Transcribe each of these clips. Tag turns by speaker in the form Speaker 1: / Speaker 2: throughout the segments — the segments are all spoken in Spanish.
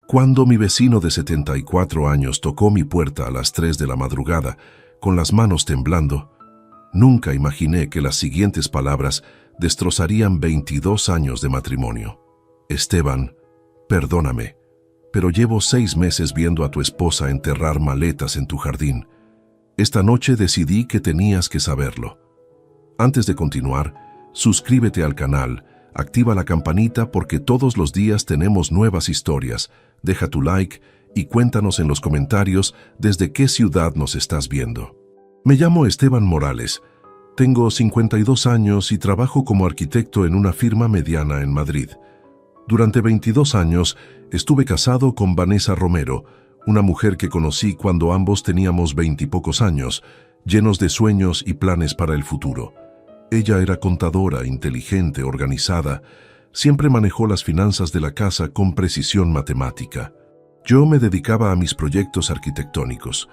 Speaker 1: Cuando mi vecino de 74 años tocó mi puerta a las 3 de la madrugada, con las manos temblando, nunca imaginé que las siguientes palabras destrozarían 22 años de matrimonio. Esteban, perdóname, pero llevo 6 meses viendo a tu esposa enterrar maletas en tu jardín. Esta noche decidí que tenías que saberlo. Antes de continuar, suscríbete al canal, activa la campanita porque todos los días tenemos nuevas historias. Deja tu like y cuéntanos en los comentarios desde qué ciudad nos estás viendo. Me llamo Esteban Morales, tengo 52 años y trabajo como arquitecto en una firma mediana en Madrid. Durante 22 años estuve casado con Vanessa Romero, una mujer que conocí cuando ambos teníamos 20 y pocos años, llenos de sueños y planes para el futuro. Ella era contadora, inteligente, organizada, siempre manejó las finanzas de la casa con precisión matemática. Yo me dedicaba a mis proyectos arquitectónicos,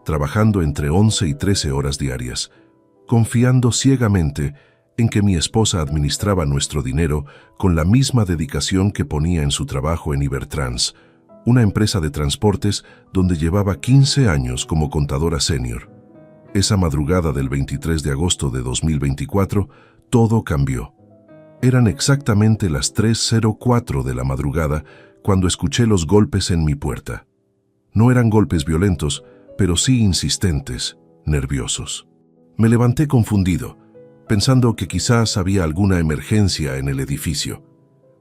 Speaker 1: trabajando entre 11 y 13 horas diarias, confiando ciegamente en que mi esposa administraba nuestro dinero con la misma dedicación que ponía en su trabajo en Ibertrans, una empresa de transportes donde llevaba 15 años como contadora senior. Esa madrugada del 23 de agosto de 2024, todo cambió. Eran exactamente las 3:04 de la madrugada cuando escuché los golpes en mi puerta. No eran golpes violentos, pero sí insistentes, nerviosos. Me levanté confundido, pensando que quizás había alguna emergencia en el edificio.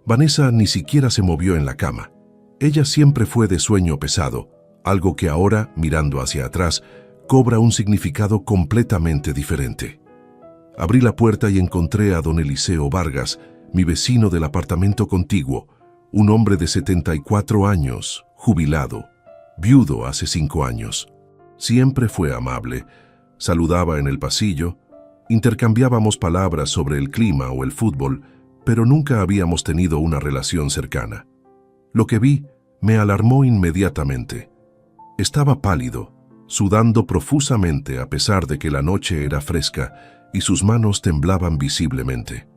Speaker 1: Vanessa ni siquiera se movió en la cama. Ella siempre fue de sueño pesado, algo que ahora, mirando hacia atrás, cobra un significado completamente diferente. Abrí la puerta y encontré a don Eliseo Vargas, mi vecino del apartamento contiguo, un hombre de 74 años, jubilado, viudo hace 5 años. Siempre fue amable, saludaba en el pasillo, intercambiábamos palabras sobre el clima o el fútbol, pero nunca habíamos tenido una relación cercana. Lo que vi me alarmó inmediatamente. Estaba pálido, sudando profusamente a pesar de que la noche era fresca y sus manos temblaban visiblemente.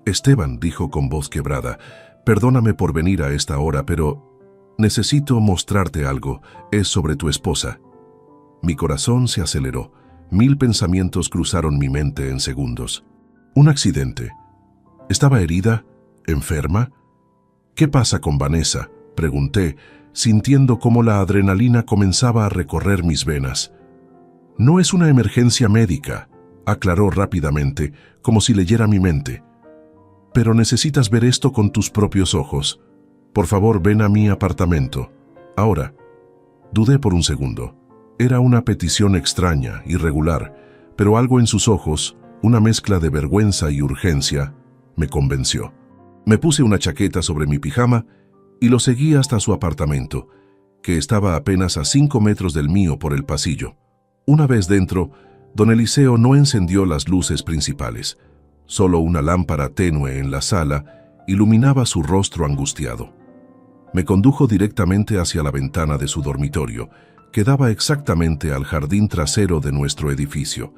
Speaker 1: Esteban, dijo con voz quebrada, perdóname por venir a esta hora, pero necesito mostrarte algo, es sobre tu esposa. Mi corazón se aceleró, 1000 pensamientos cruzaron mi mente en segundos. ¿Un accidente? ¿Estaba herida? ¿Enferma? ¿Qué pasa con Vanessa?, pregunté, sintiendo cómo la adrenalina comenzaba a recorrer mis venas. No es una emergencia médica, aclaró rápidamente, como si leyera mi mente. Pero necesitas ver esto con tus propios ojos. Por favor, ven a mi apartamento. Ahora. Dudé por un segundo. Era una petición extraña, irregular, pero algo en sus ojos, una mezcla de vergüenza y urgencia, me convenció. Me puse una chaqueta sobre mi pijama y lo seguí hasta su apartamento, que estaba apenas a 5 metros del mío por el pasillo. Una vez dentro, don Eliseo no encendió las luces principales. Solo una lámpara tenue en la sala iluminaba su rostro angustiado. Me condujo directamente hacia la ventana de su dormitorio, que daba exactamente al jardín trasero de nuestro edificio,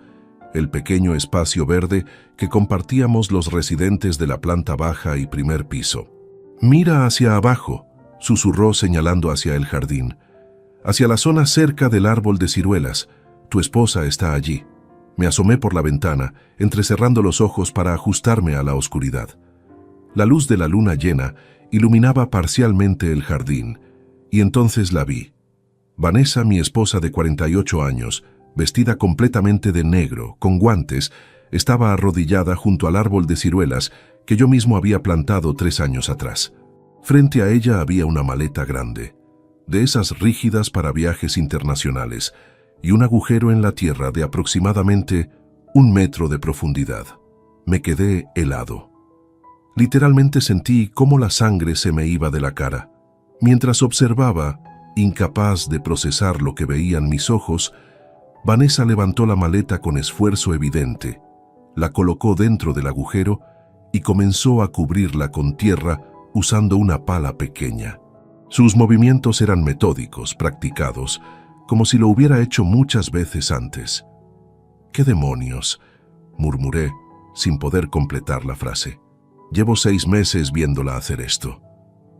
Speaker 1: el pequeño espacio verde que compartíamos los residentes de la planta baja y primer piso. «Mira hacia abajo», susurró señalando hacia el jardín. «Hacia la zona cerca del árbol de ciruelas. Tu esposa está allí». Me asomé por la ventana, entrecerrando los ojos para ajustarme a la oscuridad. La luz de la luna llena iluminaba parcialmente el jardín, y entonces la vi. Vanessa, mi esposa de 48 años, vestida completamente de negro, con guantes, estaba arrodillada junto al árbol de ciruelas que yo mismo había plantado 3 años atrás. Frente a ella había una maleta grande, de esas rígidas para viajes internacionales, y un agujero en la tierra de aproximadamente 1 metro de profundidad. Me quedé helado. Literalmente sentí cómo la sangre se me iba de la cara. Mientras observaba, incapaz de procesar lo que veían mis ojos, Vanessa levantó la maleta con esfuerzo evidente, la colocó dentro del agujero y comenzó a cubrirla con tierra usando una pala pequeña. Sus movimientos eran metódicos, practicados, como si lo hubiera hecho muchas veces antes. «¿Qué demonios?», murmuré, sin poder completar la frase. «Llevo 6 meses viéndola hacer esto»,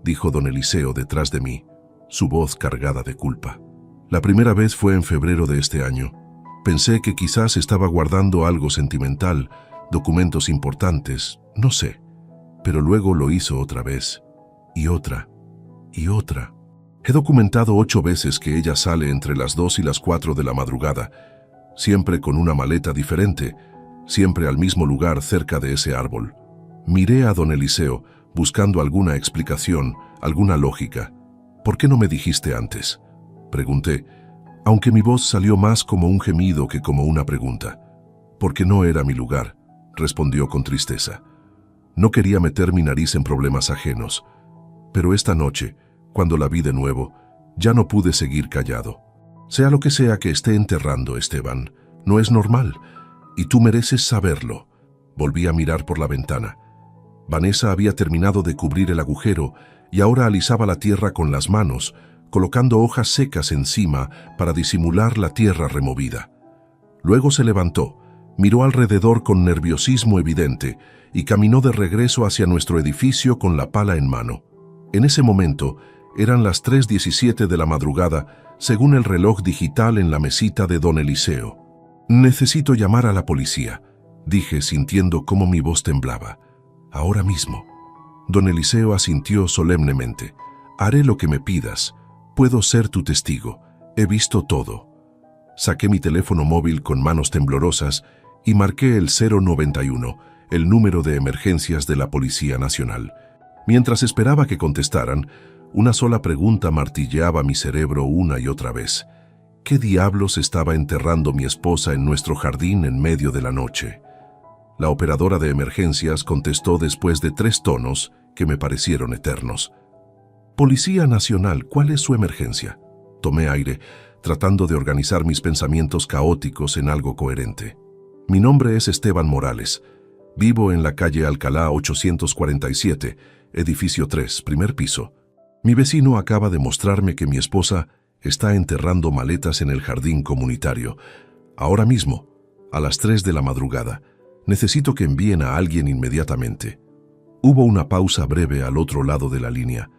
Speaker 1: dijo don Eliseo detrás de mí, su voz cargada de culpa. La primera vez fue en febrero de este año. Pensé que quizás estaba guardando algo sentimental, documentos importantes, no sé. Pero luego lo hizo otra vez, y otra, y otra. He documentado 8 veces que ella sale entre las 2 y las 4 de la madrugada, siempre con una maleta diferente, siempre al mismo lugar cerca de ese árbol. Miré a don Eliseo, buscando alguna explicación, alguna lógica. ¿Por qué no me dijiste antes?, pregunté, aunque mi voz salió más como un gemido que como una pregunta. Porque no era mi lugar, respondió con tristeza. No quería meter mi nariz en problemas ajenos. Pero esta noche, cuando la vi de nuevo, ya no pude seguir callado. Sea lo que sea que esté enterrando, Esteban, no es normal, y tú mereces saberlo. Volví a mirar por la ventana. Vanessa había terminado de cubrir el agujero y ahora alisaba la tierra con las manos, colocando hojas secas encima para disimular la tierra removida. Luego se levantó, miró alrededor con nerviosismo evidente y caminó de regreso hacia nuestro edificio con la pala en mano. En ese momento, eran las 3:17 de la madrugada, según el reloj digital en la mesita de don Eliseo. «Necesito llamar a la policía», dije sintiendo cómo mi voz temblaba. «Ahora mismo». Don Eliseo asintió solemnemente. «Haré lo que me pidas. Puedo ser tu testigo. He visto todo». Saqué mi teléfono móvil con manos temblorosas y marqué el 091, el número de emergencias de la Policía Nacional. Mientras esperaba que contestaran, una sola pregunta martilleaba mi cerebro una y otra vez. ¿Qué diablos estaba enterrando mi esposa en nuestro jardín en medio de la noche? La operadora de emergencias contestó después de 3 tonos que me parecieron eternos. «Policía Nacional, ¿cuál es su emergencia?». Tomé aire, tratando de organizar mis pensamientos caóticos en algo coherente. «Mi nombre es Esteban Morales. Vivo en la calle Alcalá 847, edificio 3, primer piso. Mi vecino acaba de mostrarme que mi esposa está enterrando maletas en el jardín comunitario. Ahora mismo, a las 3 de la madrugada. Necesito que envíen a alguien inmediatamente». Hubo una pausa breve al otro lado de la línea.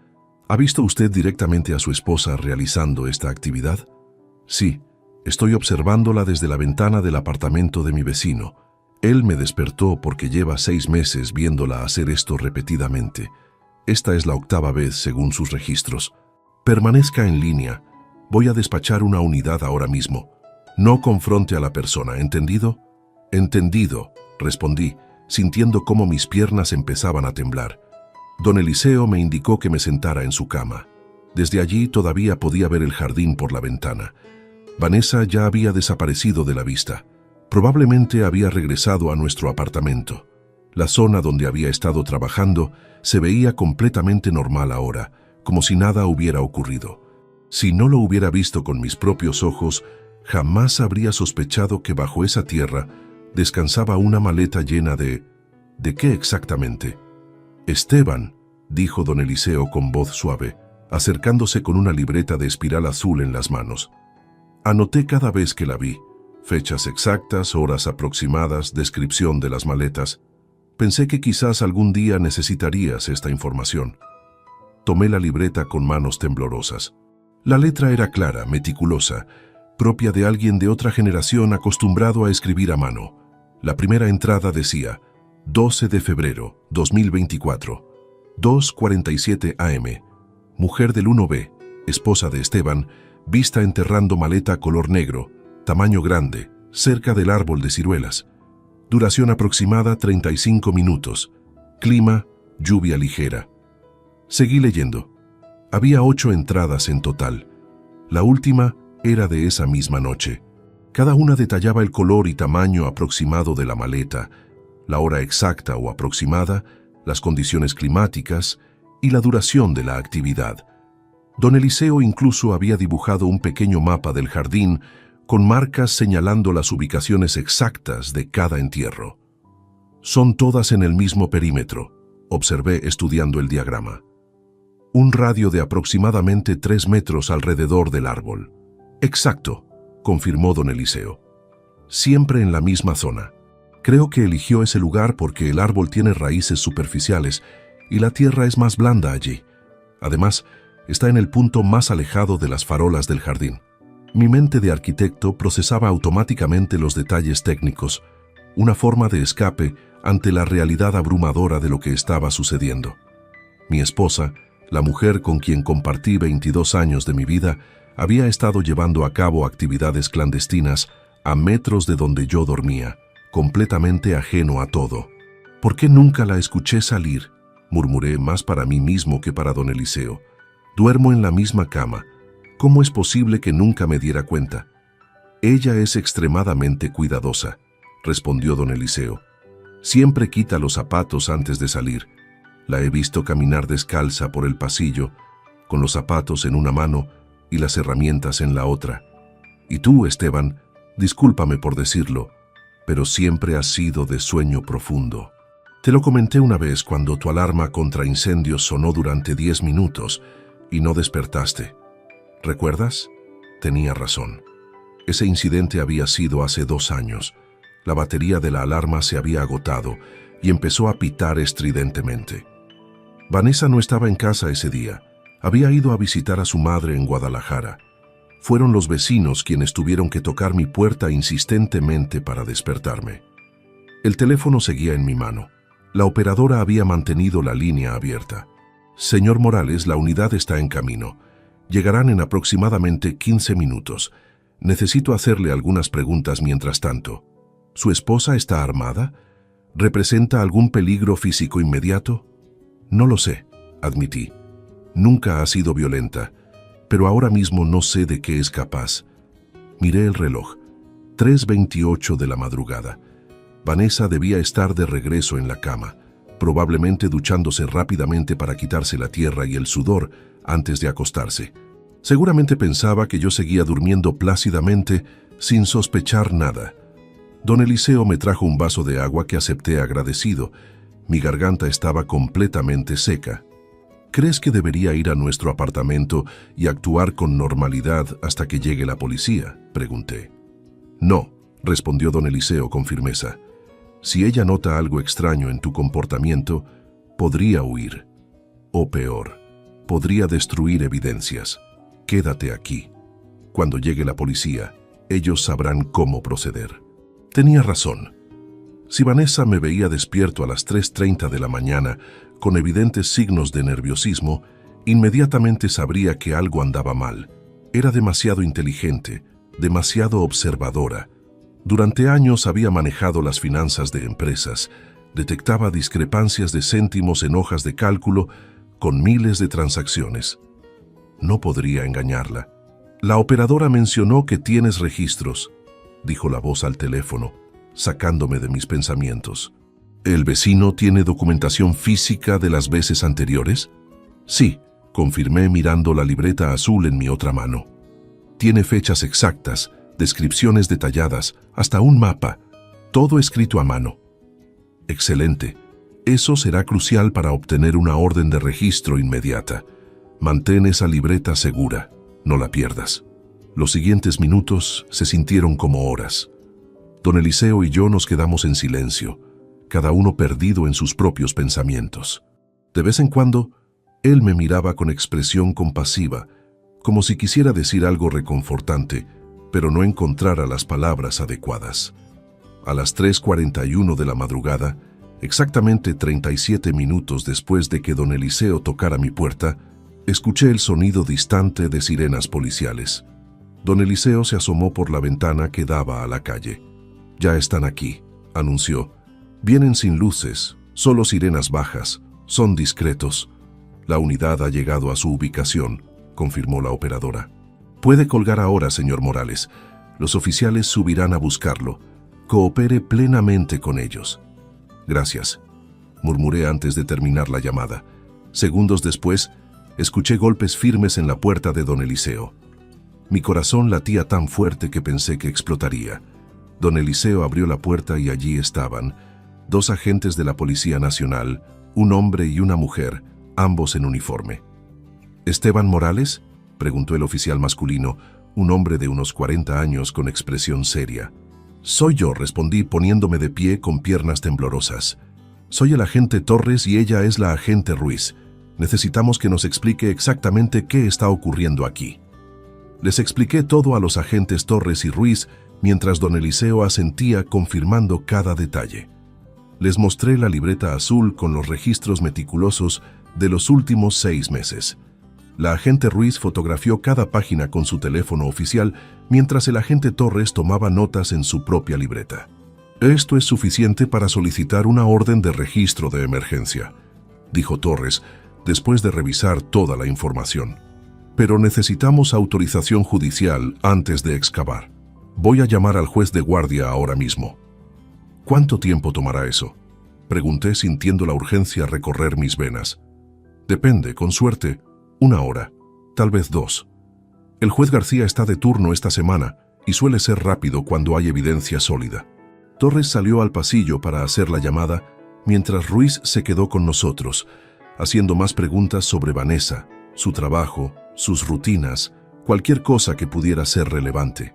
Speaker 1: «¿Ha visto usted directamente a su esposa realizando esta actividad?». «Sí, estoy observándola desde la ventana del apartamento de mi vecino. Él me despertó porque lleva 6 meses viéndola hacer esto repetidamente. Esta es la 8ª vez según sus registros. Permanezca en línea. Voy a despachar una unidad ahora mismo. No confronte a la persona, ¿entendido?». «Entendido», respondí, sintiendo cómo mis piernas empezaban a temblar. Don Eliseo me indicó que me sentara en su cama. Desde allí todavía podía ver el jardín por la ventana. Vanessa ya había desaparecido de la vista. Probablemente había regresado a nuestro apartamento. La zona donde había estado trabajando se veía completamente normal ahora, como si nada hubiera ocurrido. Si no lo hubiera visto con mis propios ojos, jamás habría sospechado que bajo esa tierra descansaba una maleta llena de... ¿De qué exactamente? «Esteban», dijo don Eliseo con voz suave, acercándose con una libreta de espiral azul en las manos. Anoté cada vez que la vi. Fechas exactas, horas aproximadas, descripción de las maletas. Pensé que quizás algún día necesitarías esta información. Tomé la libreta con manos temblorosas. La letra era clara, meticulosa, propia de alguien de otra generación acostumbrado a escribir a mano. La primera entrada decía: 12 de febrero, 2024, 2:47 am. Mujer del 1B, esposa de Esteban, vista enterrando maleta color negro, tamaño grande, cerca del árbol de ciruelas. Duración aproximada 35 minutos. Clima, lluvia ligera. Seguí leyendo. Había 8 entradas en total. La última era de esa misma noche. Cada una detallaba el color y tamaño aproximado de la maleta, la hora exacta o aproximada, las condiciones climáticas y la duración de la actividad. Don Eliseo incluso había dibujado un pequeño mapa del jardín con marcas señalando las ubicaciones exactas de cada entierro. «Son todas en el mismo perímetro», observé estudiando el diagrama. «Un radio de aproximadamente 3 metros alrededor del árbol». «Exacto», confirmó don Eliseo. «Siempre en la misma zona. Creo que eligió ese lugar porque el árbol tiene raíces superficiales y la tierra es más blanda allí. Además, Está en el punto más alejado de las farolas del jardín. Mi mente de arquitecto procesaba automáticamente los detalles técnicos, una forma de escape ante la realidad abrumadora de lo que estaba sucediendo. Mi esposa, la mujer con quien compartí 22 años de mi vida, había estado llevando a cabo actividades clandestinas a metros de donde yo dormía, completamente ajeno a todo. ¿Por qué nunca la escuché salir?, murmuré, más para mí mismo que para don Eliseo. Duermo en la misma cama. ¿Cómo es posible que nunca me diera cuenta? Ella es extremadamente cuidadosa, respondió don Eliseo. Siempre quita los zapatos antes de salir. La he visto caminar descalza por el pasillo, con los zapatos en una mano y las herramientas en la otra. Y tú, Esteban, discúlpame por decirlo, pero siempre has sido de sueño profundo. Te lo comenté una vez cuando tu alarma contra incendios sonó durante 10 minutos y no despertaste. ¿Recuerdas? Tenía razón. Ese incidente había sido hace 2 años. La batería de la alarma se había agotado y empezó a pitar estridentemente. Vanessa no estaba en casa ese día. Había ido a visitar a su madre en Guadalajara. Fueron los vecinos quienes tuvieron que tocar mi puerta insistentemente para despertarme. El teléfono seguía en mi mano. La operadora había mantenido la línea abierta. Señor Morales, la unidad está en camino. Llegarán en aproximadamente 15 minutos. Necesito hacerle algunas preguntas mientras tanto. ¿Su esposa está armada? ¿Representa algún peligro físico inmediato? No lo sé, admití. Nunca ha sido violenta, pero ahora mismo no sé de qué es capaz. Miré el reloj. 3:28 de la madrugada. Vanessa debía estar de regreso en la cama, probablemente duchándose rápidamente para quitarse la tierra y el sudor antes de acostarse. Seguramente pensaba que yo seguía durmiendo plácidamente sin sospechar nada. Don Eliseo me trajo un vaso de agua que acepté agradecido. Mi garganta estaba completamente seca. ¿Crees que debería ir a nuestro apartamento y actuar con normalidad hasta que llegue la policía?, pregunté. No, respondió don Eliseo con firmeza. Si ella nota algo extraño en tu comportamiento, podría huir. O peor, podría destruir evidencias. Quédate aquí. Cuando llegue la policía, ellos sabrán cómo proceder. Tenía razón. Si Vanessa me veía despierto a las 3:30 de la mañana, con evidentes signos de nerviosismo, inmediatamente sabría que algo andaba mal. Era demasiado inteligente, demasiado observadora. Durante años había manejado las finanzas de empresas, detectaba discrepancias de céntimos en hojas de cálculo con miles de transacciones. No podría engañarla. La operadora mencionó que tienes registros, dijo la voz al teléfono, sacándome de mis pensamientos. ¿El vecino tiene documentación física de las veces anteriores? Sí, confirmé mirando la libreta azul en mi otra mano. Tiene fechas exactas, descripciones detalladas, hasta un mapa, todo escrito a mano. Excelente. Eso será crucial para obtener una orden de registro inmediata. Mantén esa libreta segura, no la pierdas. Los siguientes minutos se sintieron como horas. Don Eliseo y yo nos quedamos en silencio, cada uno perdido en sus propios pensamientos. De vez en cuando, él me miraba con expresión compasiva, como si quisiera decir algo reconfortante, pero no encontrara las palabras adecuadas. A las 3:41 de la madrugada, exactamente 37 minutos después de que don Eliseo tocara mi puerta, escuché el sonido distante de sirenas policiales. Don Eliseo se asomó por la ventana que daba a la calle. «Ya están aquí», anunció. «Vienen sin luces, solo sirenas bajas, son discretos. La unidad ha llegado a su ubicación», confirmó la operadora. «Puede colgar ahora, señor Morales. Los oficiales subirán a buscarlo. Coopere plenamente con ellos». «Gracias», murmuré antes de terminar la llamada. Segundos después, escuché golpes firmes en la puerta de don Eliseo. Mi corazón latía tan fuerte que pensé que explotaría. Don Eliseo abrió la puerta y allí estaban 2 agentes de la Policía Nacional, un hombre y una mujer, ambos en uniforme. «¿Esteban Morales?», preguntó el oficial masculino, un hombre de unos 40 años con expresión seria. «Soy yo», respondí poniéndome de pie con piernas temblorosas. «Soy el agente Torres y ella es la agente Ruiz. Necesitamos que nos explique exactamente qué está ocurriendo aquí. Les expliqué todo a los agentes Torres y Ruiz mientras don Eliseo asentía confirmando cada detalle. Les mostré la libreta azul con los registros meticulosos de los últimos 6 meses. La agente Ruiz fotografió cada página con su teléfono oficial mientras el agente Torres tomaba notas en su propia libreta. «Esto es suficiente para solicitar una orden de registro de emergencia», dijo Torres, después de revisar toda la información. «Pero necesitamos autorización judicial antes de excavar. Voy a llamar al juez de guardia ahora mismo». «¿Cuánto tiempo tomará eso?», pregunté sintiendo la urgencia recorrer mis venas. «Depende, con suerte, 1 hora, tal vez 2. El juez García está de turno esta semana y suele ser rápido cuando hay evidencia sólida». Torres salió al pasillo para hacer la llamada, mientras Ruiz se quedó con nosotros, haciendo más preguntas sobre Vanessa, su trabajo, sus rutinas, cualquier cosa que pudiera ser relevante.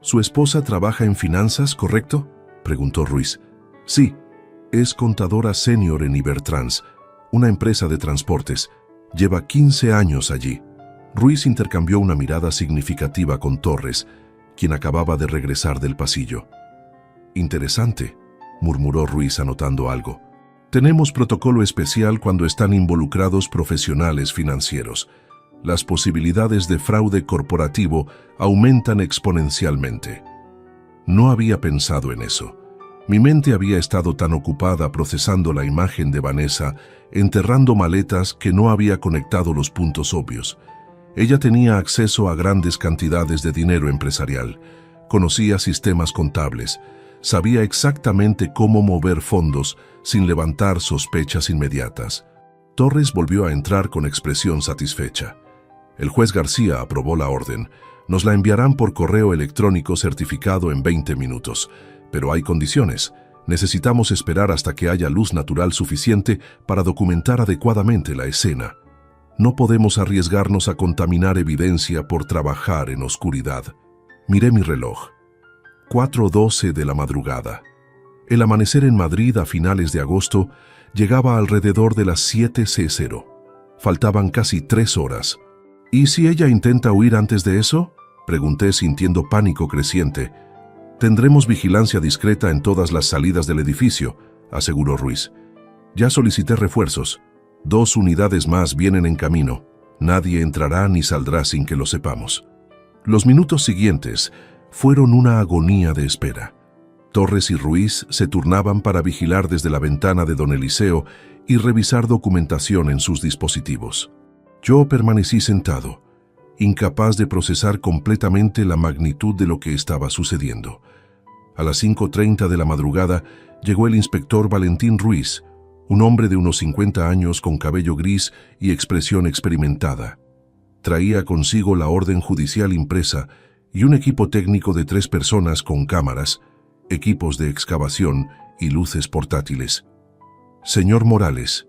Speaker 1: «¿Su esposa trabaja en finanzas, correcto?», preguntó Ruiz. «Sí, es contadora senior en Ibertrans, una empresa de transportes. Lleva 15 años allí». Ruiz intercambió una mirada significativa con Torres, quien acababa de regresar del pasillo. «Interesante», murmuró Ruiz anotando algo. «Tenemos protocolo especial cuando están involucrados profesionales financieros. Las posibilidades de fraude corporativo aumentan exponencialmente». No había pensado en eso. Mi mente había estado tan ocupada procesando la imagen de Vanessa, enterrando maletas, que no había conectado los puntos obvios. Ella tenía acceso a grandes cantidades de dinero empresarial, conocía sistemas contables, sabía exactamente cómo mover fondos sin levantar sospechas inmediatas. Torres volvió a entrar con expresión satisfecha. «El juez García aprobó la orden. Nos la enviarán por correo electrónico certificado en 20 minutos. Pero hay condiciones. Necesitamos esperar hasta que haya luz natural suficiente para documentar adecuadamente la escena. No podemos arriesgarnos a contaminar evidencia por trabajar en oscuridad». Miré mi reloj. 4:12 de la madrugada. El amanecer en Madrid a finales de agosto llegaba alrededor de las 7:00. Faltaban casi 3 horas. «¿Y si ella intenta huir antes de eso?», pregunté sintiendo pánico creciente. «Tendremos vigilancia discreta en todas las salidas del edificio», aseguró Ruiz. «Ya solicité refuerzos. 2 unidades más vienen en camino. Nadie entrará ni saldrá sin que lo sepamos». Los minutos siguientes fueron una agonía de espera. Torres y Ruiz se turnaban para vigilar desde la ventana de don Eliseo y revisar documentación en sus dispositivos. Yo permanecí sentado, incapaz de procesar completamente la magnitud de lo que estaba sucediendo. A las 5:30 de la madrugada llegó el inspector Valentín Ruiz, un hombre de unos 50 años con cabello gris y expresión experimentada. Traía consigo la orden judicial impresa y un equipo técnico de 3 personas con cámaras, equipos de excavación y luces portátiles. «Señor Morales»,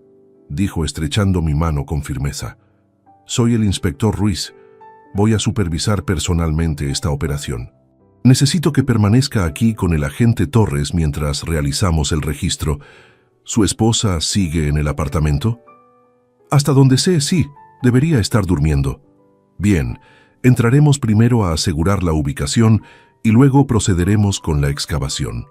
Speaker 1: dijo estrechando mi mano con firmeza, «soy el inspector Ruiz. Voy a supervisar personalmente esta operación. Necesito que permanezca aquí con el agente Torres mientras realizamos el registro. ¿Su esposa sigue en el apartamento?» «Hasta donde sé, sí. Debería estar durmiendo». «Bien, entraremos primero a asegurar la ubicación y luego procederemos con la excavación».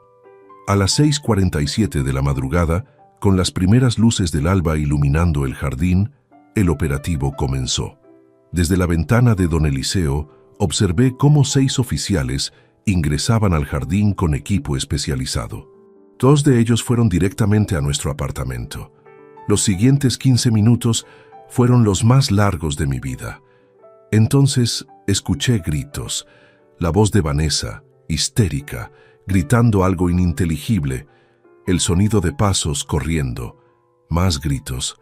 Speaker 1: A las 6:47 de la madrugada, con las primeras luces del alba iluminando el jardín, el operativo comenzó. Desde la ventana de don Eliseo, observé cómo 6 oficiales ingresaban al jardín con equipo especializado. 2 de ellos fueron directamente a nuestro apartamento. Los siguientes 15 minutos fueron los más largos de mi vida. Entonces escuché gritos, la voz de Vanessa, histérica, gritando algo ininteligible, el sonido de pasos corriendo, más gritos.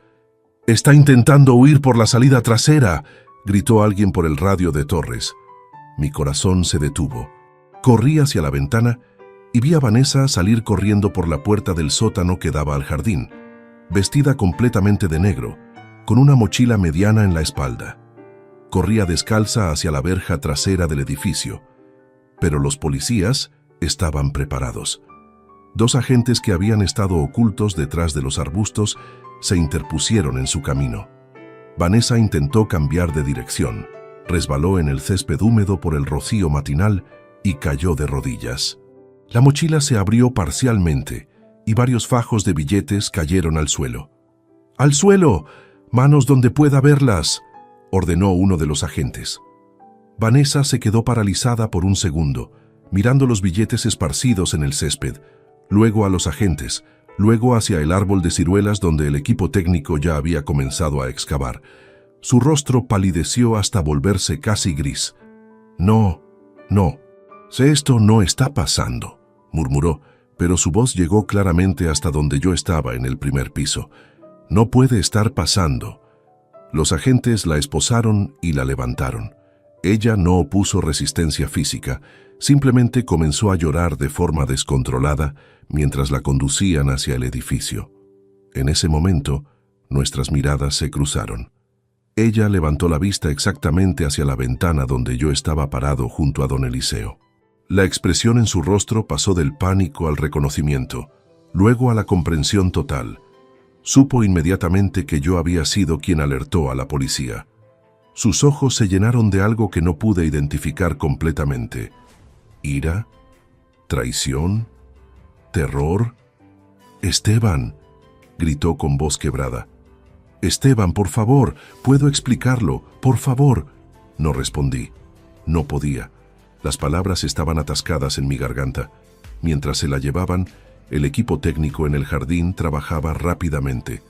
Speaker 1: «Está intentando huir por la salida trasera», gritó alguien por el radio de Torres. Mi corazón se detuvo. Corrí hacia la ventana y vi a Vanessa salir corriendo por la puerta del sótano que daba al jardín, vestida completamente de negro, con una mochila mediana en la espalda. Corría descalza hacia la verja trasera del edificio, pero los policías estaban preparados. 2 agentes que habían estado ocultos detrás de los arbustos se interpusieron en su camino. Vanessa intentó cambiar de dirección, resbaló en el césped húmedo por el rocío matinal y cayó de rodillas. La mochila se abrió parcialmente y varios fajos de billetes cayeron al suelo. ¡Al suelo! ¡Manos donde pueda verlas!, ordenó uno de los agentes. Vanessa se quedó paralizada por un segundo, mirando los billetes esparcidos en el césped, luego a los agentes, luego hacia el árbol de ciruelas donde el equipo técnico ya había comenzado a excavar. Su rostro palideció hasta volverse casi gris. «No, no, esto no está pasando», murmuró, pero su voz llegó claramente hasta donde yo estaba en el primer piso. «No puede estar pasando». Los agentes la esposaron y la levantaron. Ella no opuso resistencia física, simplemente comenzó a llorar de forma descontrolada mientras la conducían hacia el edificio. En ese momento, nuestras miradas se cruzaron. Ella levantó la vista exactamente hacia la ventana donde yo estaba parado junto a don Eliseo. La expresión en su rostro pasó del pánico al reconocimiento, luego a la comprensión total. Supo inmediatamente que yo había sido quien alertó a la policía. Sus ojos se llenaron de algo que no pude identificar completamente. ¿Ira? ¿Traición? ¿Terror? «Esteban», gritó con voz quebrada. «Esteban, por favor, puedo explicarlo, por favor». No respondí. No podía. Las palabras estaban atascadas en mi garganta. Mientras se la llevaban, el equipo técnico en el jardín trabajaba rápidamente.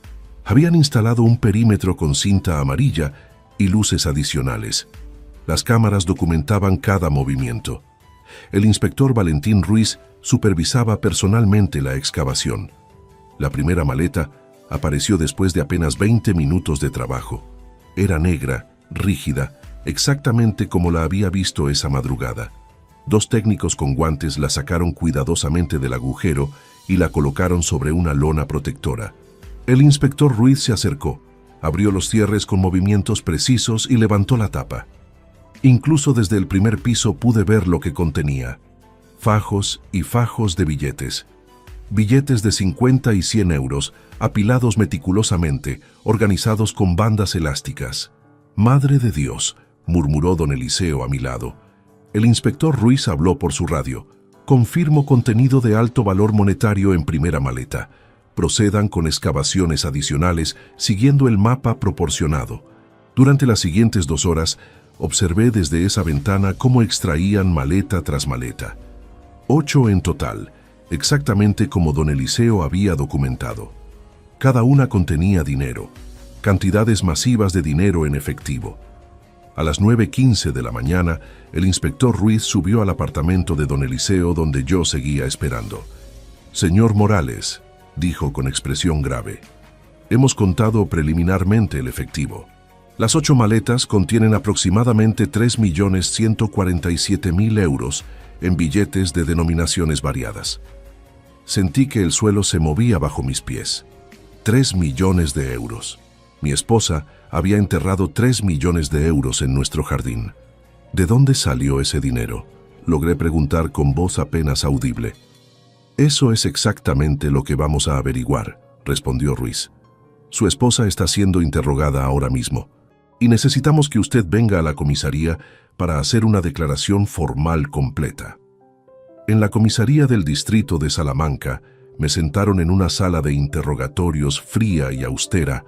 Speaker 1: Habían instalado un perímetro con cinta amarilla y luces adicionales. Las cámaras documentaban cada movimiento. El inspector Valentín Ruiz supervisaba personalmente la excavación. La primera maleta apareció después de apenas 20 minutos de trabajo. Era negra, rígida, exactamente como la había visto esa madrugada. 2 técnicos con guantes la sacaron cuidadosamente del agujero y la colocaron sobre una lona protectora. El inspector Ruiz se acercó, abrió los cierres con movimientos precisos y levantó la tapa. Incluso desde el primer piso pude ver lo que contenía. Fajos y fajos de billetes. Billetes de 50 y 100 euros, apilados meticulosamente, organizados con bandas elásticas. «Madre de Dios», murmuró don Eliseo a mi lado. El inspector Ruiz habló por su radio. «Confirmo contenido de alto valor monetario en primera maleta. Procedan con excavaciones adicionales siguiendo el mapa proporcionado». Durante las siguientes 2 horas, observé desde esa ventana cómo extraían maleta tras maleta. 8 en total, exactamente como don Eliseo había documentado. Cada una contenía dinero, cantidades masivas de dinero en efectivo. A las 9:15 de la mañana, el inspector Ruiz subió al apartamento de don Eliseo donde yo seguía esperando. «Señor Morales», dijo con expresión grave, «hemos contado preliminarmente el efectivo. Las 8 maletas contienen aproximadamente 3.147.000 euros en billetes de denominaciones variadas». Sentí que el suelo se movía bajo mis pies. 3 millones de euros. Mi esposa había enterrado 3 millones de euros en nuestro jardín. ¿De dónde salió ese dinero?, logré preguntar con voz apenas audible. «Eso es exactamente lo que vamos a averiguar», respondió Ruiz. «Su esposa está siendo interrogada ahora mismo, y necesitamos que usted venga a la comisaría para hacer una declaración formal completa». En la comisaría del distrito de Salamanca me sentaron en una sala de interrogatorios fría y austera.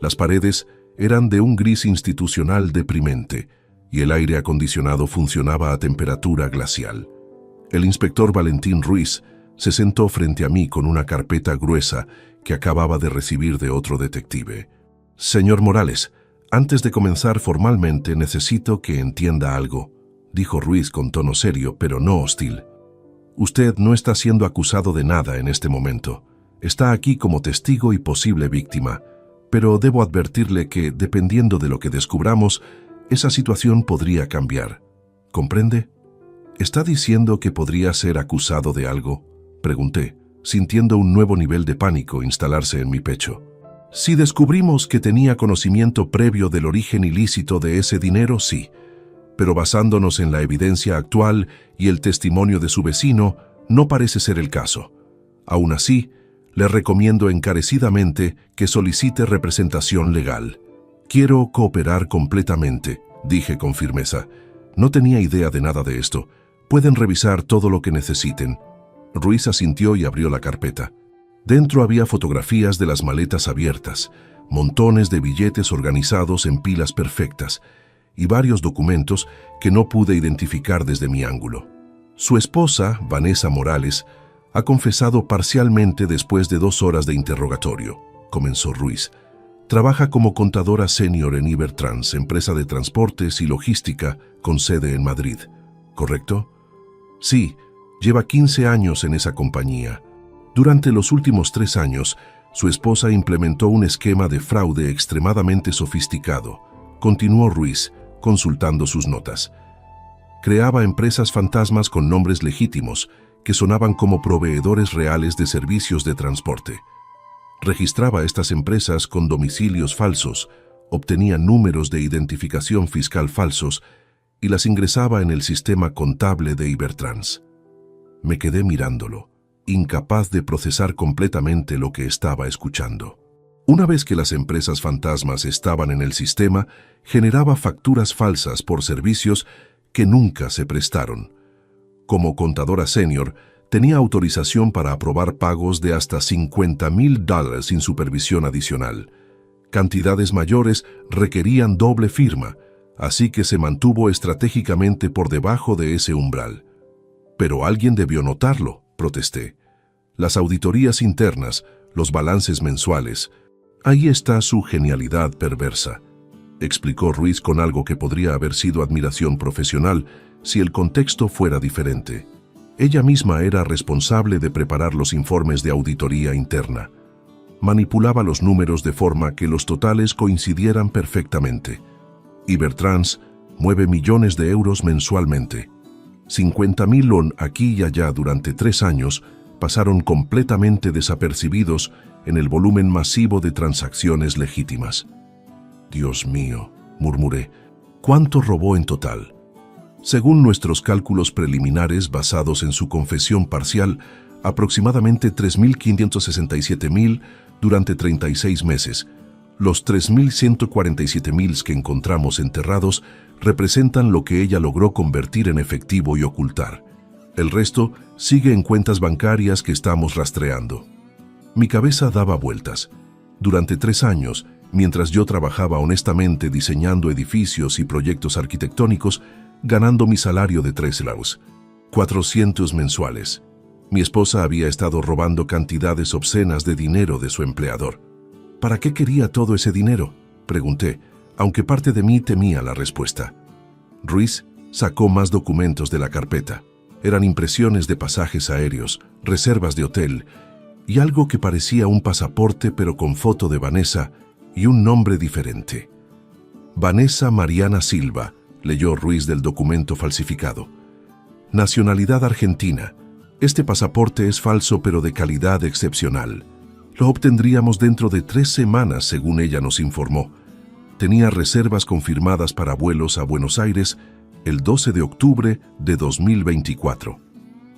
Speaker 1: Las paredes eran de un gris institucional deprimente y el aire acondicionado funcionaba a temperatura glacial. El inspector Valentín Ruiz se sentó frente a mí con una carpeta gruesa que acababa de recibir de otro detective. «Señor Morales, antes de comenzar formalmente necesito que entienda algo», dijo Ruiz con tono serio pero no hostil. «Usted no está siendo acusado de nada en este momento. Está aquí como testigo y posible víctima, pero debo advertirle que, dependiendo de lo que descubramos, esa situación podría cambiar. ¿Comprende? ¿Está diciendo que podría ser acusado de algo?», pregunté, sintiendo un nuevo nivel de pánico instalarse en mi pecho. «Si descubrimos que tenía conocimiento previo del origen ilícito de ese dinero, sí. Pero basándonos en la evidencia actual y el testimonio de su vecino, no parece ser el caso. Aún así, le recomiendo encarecidamente que solicite representación legal. Quiero cooperar completamente, dije con firmeza. No tenía idea de nada de esto. Pueden revisar todo lo que necesiten. Ruiz asintió y abrió la carpeta. Dentro había fotografías de las maletas abiertas, montones de billetes organizados en pilas perfectas y varios documentos que no pude identificar desde mi ángulo. Su esposa, Vanessa Morales, ha confesado parcialmente después de 2 horas de interrogatorio, comenzó Ruiz. Trabaja como contadora senior en Ibertrans, empresa de transportes y logística con sede en Madrid, ¿correcto? Sí, lleva 15 años en esa compañía. Durante los últimos 3 años, su esposa implementó un esquema de fraude extremadamente sofisticado, continuó Ruiz, consultando sus notas. Creaba empresas fantasmas con nombres legítimos que sonaban como proveedores reales de servicios de transporte. Registraba estas empresas con domicilios falsos, obtenía números de identificación fiscal falsos y las ingresaba en el sistema contable de Ibertrans. Me quedé mirándolo, incapaz de procesar completamente lo que estaba escuchando. Una vez que las empresas fantasmas estaban en el sistema, generaba facturas falsas por servicios que nunca se prestaron. Como contadora senior, tenía autorización para aprobar pagos de hasta $50,000 sin supervisión adicional. Cantidades mayores requerían doble firma, así que se mantuvo estratégicamente por debajo de ese umbral. Pero alguien debió notarlo, protesté. Las auditorías internas, los balances mensuales. Ahí está su genialidad perversa, explicó Ruiz con algo que podría haber sido admiración profesional si el contexto fuera diferente. Ella misma era responsable de preparar los informes de auditoría interna. Manipulaba los números de forma que los totales coincidieran perfectamente. Ibertrans mueve millones de euros mensualmente. 50,000 aquí y allá durante 3 años pasaron completamente desapercibidos en el volumen masivo de transacciones legítimas. Dios mío, murmuré, ¿cuánto robó en total? Según nuestros cálculos preliminares basados en su confesión parcial, aproximadamente 3.567.000 durante 36 meses. Los 3.147.000 que encontramos enterrados representan lo que ella logró convertir en efectivo y ocultar. El resto sigue en cuentas bancarias que estamos rastreando. Mi cabeza daba vueltas. Durante 3 años, mientras yo trabajaba honestamente diseñando edificios y proyectos arquitectónicos, ganando mi salario de 3 laus, 400 mensuales. Mi esposa había estado robando cantidades obscenas de dinero de su empleador. ¿Para qué quería todo ese dinero?, pregunté, aunque parte de mí temía la respuesta. Ruiz sacó más documentos de la carpeta. Eran impresiones de pasajes aéreos, reservas de hotel y algo que parecía un pasaporte pero con foto de Vanessa y un nombre diferente. Vanessa Mariana Silva, leyó Ruiz del documento falsificado. Nacionalidad argentina. Este pasaporte es falso pero de calidad excepcional. Lo obtendríamos dentro de 3 semanas, según ella nos informó. Tenía reservas confirmadas para vuelos a Buenos Aires el 12 de octubre de 2024.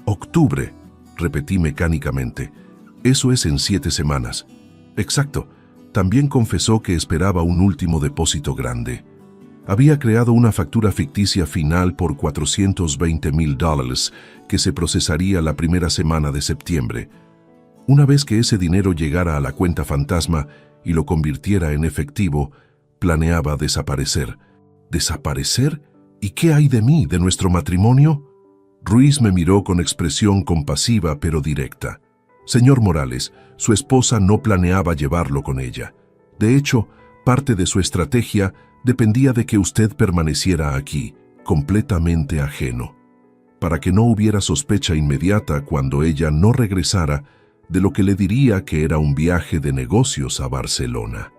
Speaker 1: Octubre, repetí mecánicamente. Eso es en 7 semanas. Exacto. También confesó que esperaba un último depósito grande. Había creado una factura ficticia final por $420,000 que se procesaría la primera semana de septiembre. Una vez que ese dinero llegara a la cuenta fantasma y lo convirtiera en efectivo, planeaba desaparecer. ¿Desaparecer? ¿Y qué hay de mí, de nuestro matrimonio? Ruiz me miró con expresión compasiva pero directa. Señor Morales, su esposa no planeaba llevarlo con ella. De hecho, parte de su estrategia dependía de que usted permaneciera aquí, completamente ajeno, para que no hubiera sospecha inmediata cuando ella no regresara de lo que le diría que era un viaje de negocios a Barcelona.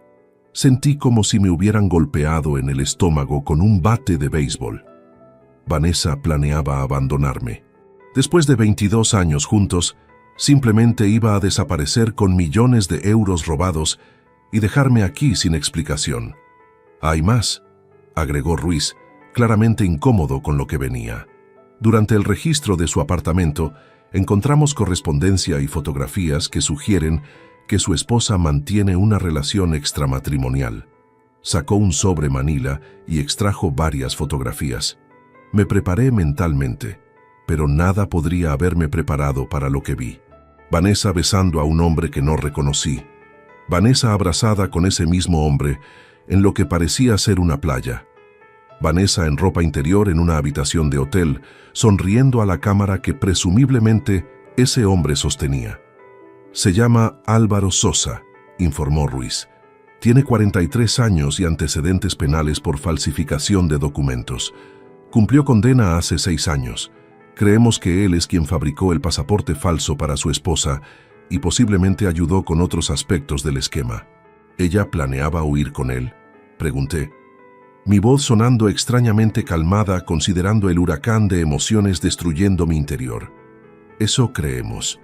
Speaker 1: Sentí como si me hubieran golpeado en el estómago con un bate de béisbol. Vanessa planeaba abandonarme. Después de 22 años juntos, simplemente iba a desaparecer con millones de euros robados y dejarme aquí sin explicación. Hay más, agregó Ruiz, claramente incómodo con lo que venía. Durante el registro de su apartamento, encontramos correspondencia y fotografías que sugieren que su esposa mantiene una relación extramatrimonial. Sacó un sobre manila y extrajo varias fotografías. Me preparé mentalmente, pero nada podría haberme preparado para lo que vi. Vanessa besando a un hombre que no reconocí. Vanessa abrazada con ese mismo hombre en lo que parecía ser una playa. Vanessa en ropa interior en una habitación de hotel, sonriendo a la cámara que presumiblemente ese hombre sostenía. Se llama Álvaro Sosa, informó Ruiz. Tiene 43 años y antecedentes penales por falsificación de documentos. Cumplió condena hace 6 años. Creemos que él es quien fabricó el pasaporte falso para su esposa y posiblemente ayudó con otros aspectos del esquema. ¿Ella planeaba huir con él?, pregunté. Mi voz sonando extrañamente calmada considerando el huracán de emociones destruyendo mi interior. Eso creemos.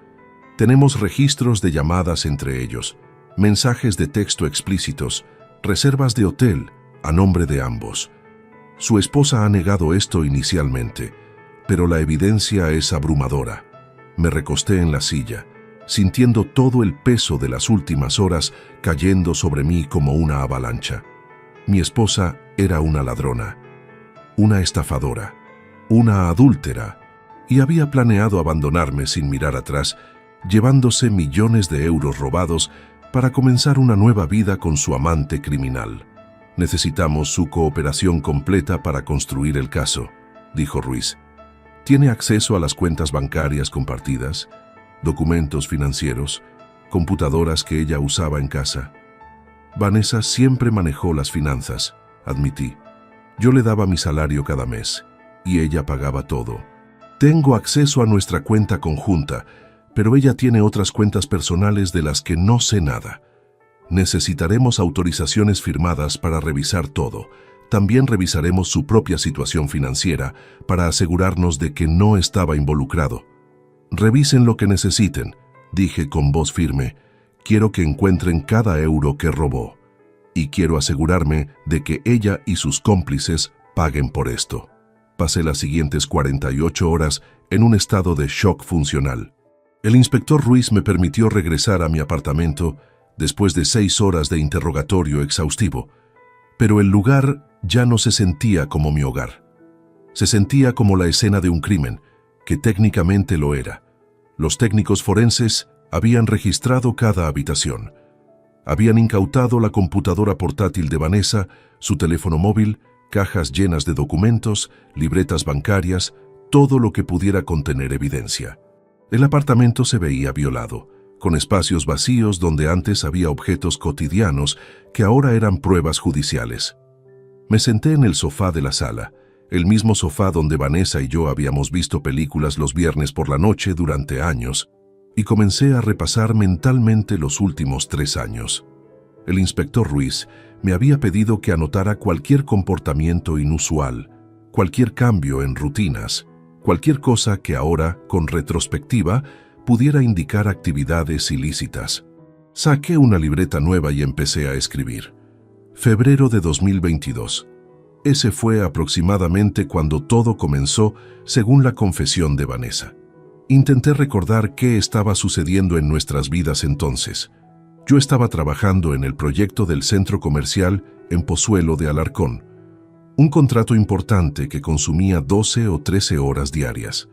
Speaker 1: Tenemos registros de llamadas entre ellos, mensajes de texto explícitos, reservas de hotel a nombre de ambos. Su esposa ha negado esto inicialmente, pero la evidencia es abrumadora. Me recosté en la silla, sintiendo todo el peso de las últimas horas cayendo sobre mí como una avalancha. Mi esposa era una ladrona, una estafadora, una adúltera, y había planeado abandonarme sin mirar atrás, llevándose millones de euros robados para comenzar una nueva vida con su amante criminal. Necesitamos su cooperación completa para construir el caso, dijo Ruiz. Tiene acceso a las cuentas bancarias compartidas, documentos financieros, computadoras que ella usaba en casa. Vanessa siempre manejó las finanzas, admití. Yo le daba mi salario cada mes, y ella pagaba todo. Tengo acceso a nuestra cuenta conjunta, pero ella tiene otras cuentas personales de las que no sé nada. Necesitaremos autorizaciones firmadas para revisar todo. También revisaremos su propia situación financiera para asegurarnos de que no estaba involucrado. Revisen lo que necesiten, dije con voz firme. Quiero que encuentren cada euro que robó. Y quiero asegurarme de que ella y sus cómplices paguen por esto. Pasé las siguientes 48 horas en un estado de shock funcional. El inspector Ruiz me permitió regresar a mi apartamento después de 6 horas de interrogatorio exhaustivo, pero el lugar ya no se sentía como mi hogar. Se sentía como la escena de un crimen, que técnicamente lo era. Los técnicos forenses habían registrado cada habitación. Habían incautado la computadora portátil de Vanessa, su teléfono móvil, cajas llenas de documentos, libretas bancarias, todo lo que pudiera contener evidencia. El apartamento se veía violado, con espacios vacíos donde antes había objetos cotidianos que ahora eran pruebas judiciales. Me senté en el sofá de la sala, el mismo sofá donde Vanessa y yo habíamos visto películas los viernes por la noche durante años, y comencé a repasar mentalmente los últimos 3 años. El inspector Ruiz me había pedido que anotara cualquier comportamiento inusual, cualquier cambio en rutinas, cualquier cosa que ahora, con retrospectiva, pudiera indicar actividades ilícitas. Saqué una libreta nueva y empecé a escribir. Febrero de 2022. Ese fue aproximadamente cuando todo comenzó, según la confesión de Vanessa. Intenté recordar qué estaba sucediendo en nuestras vidas entonces. Yo estaba trabajando en el proyecto del centro comercial en Pozuelo de Alarcón, un contrato importante que consumía 12 o 13 horas diarias.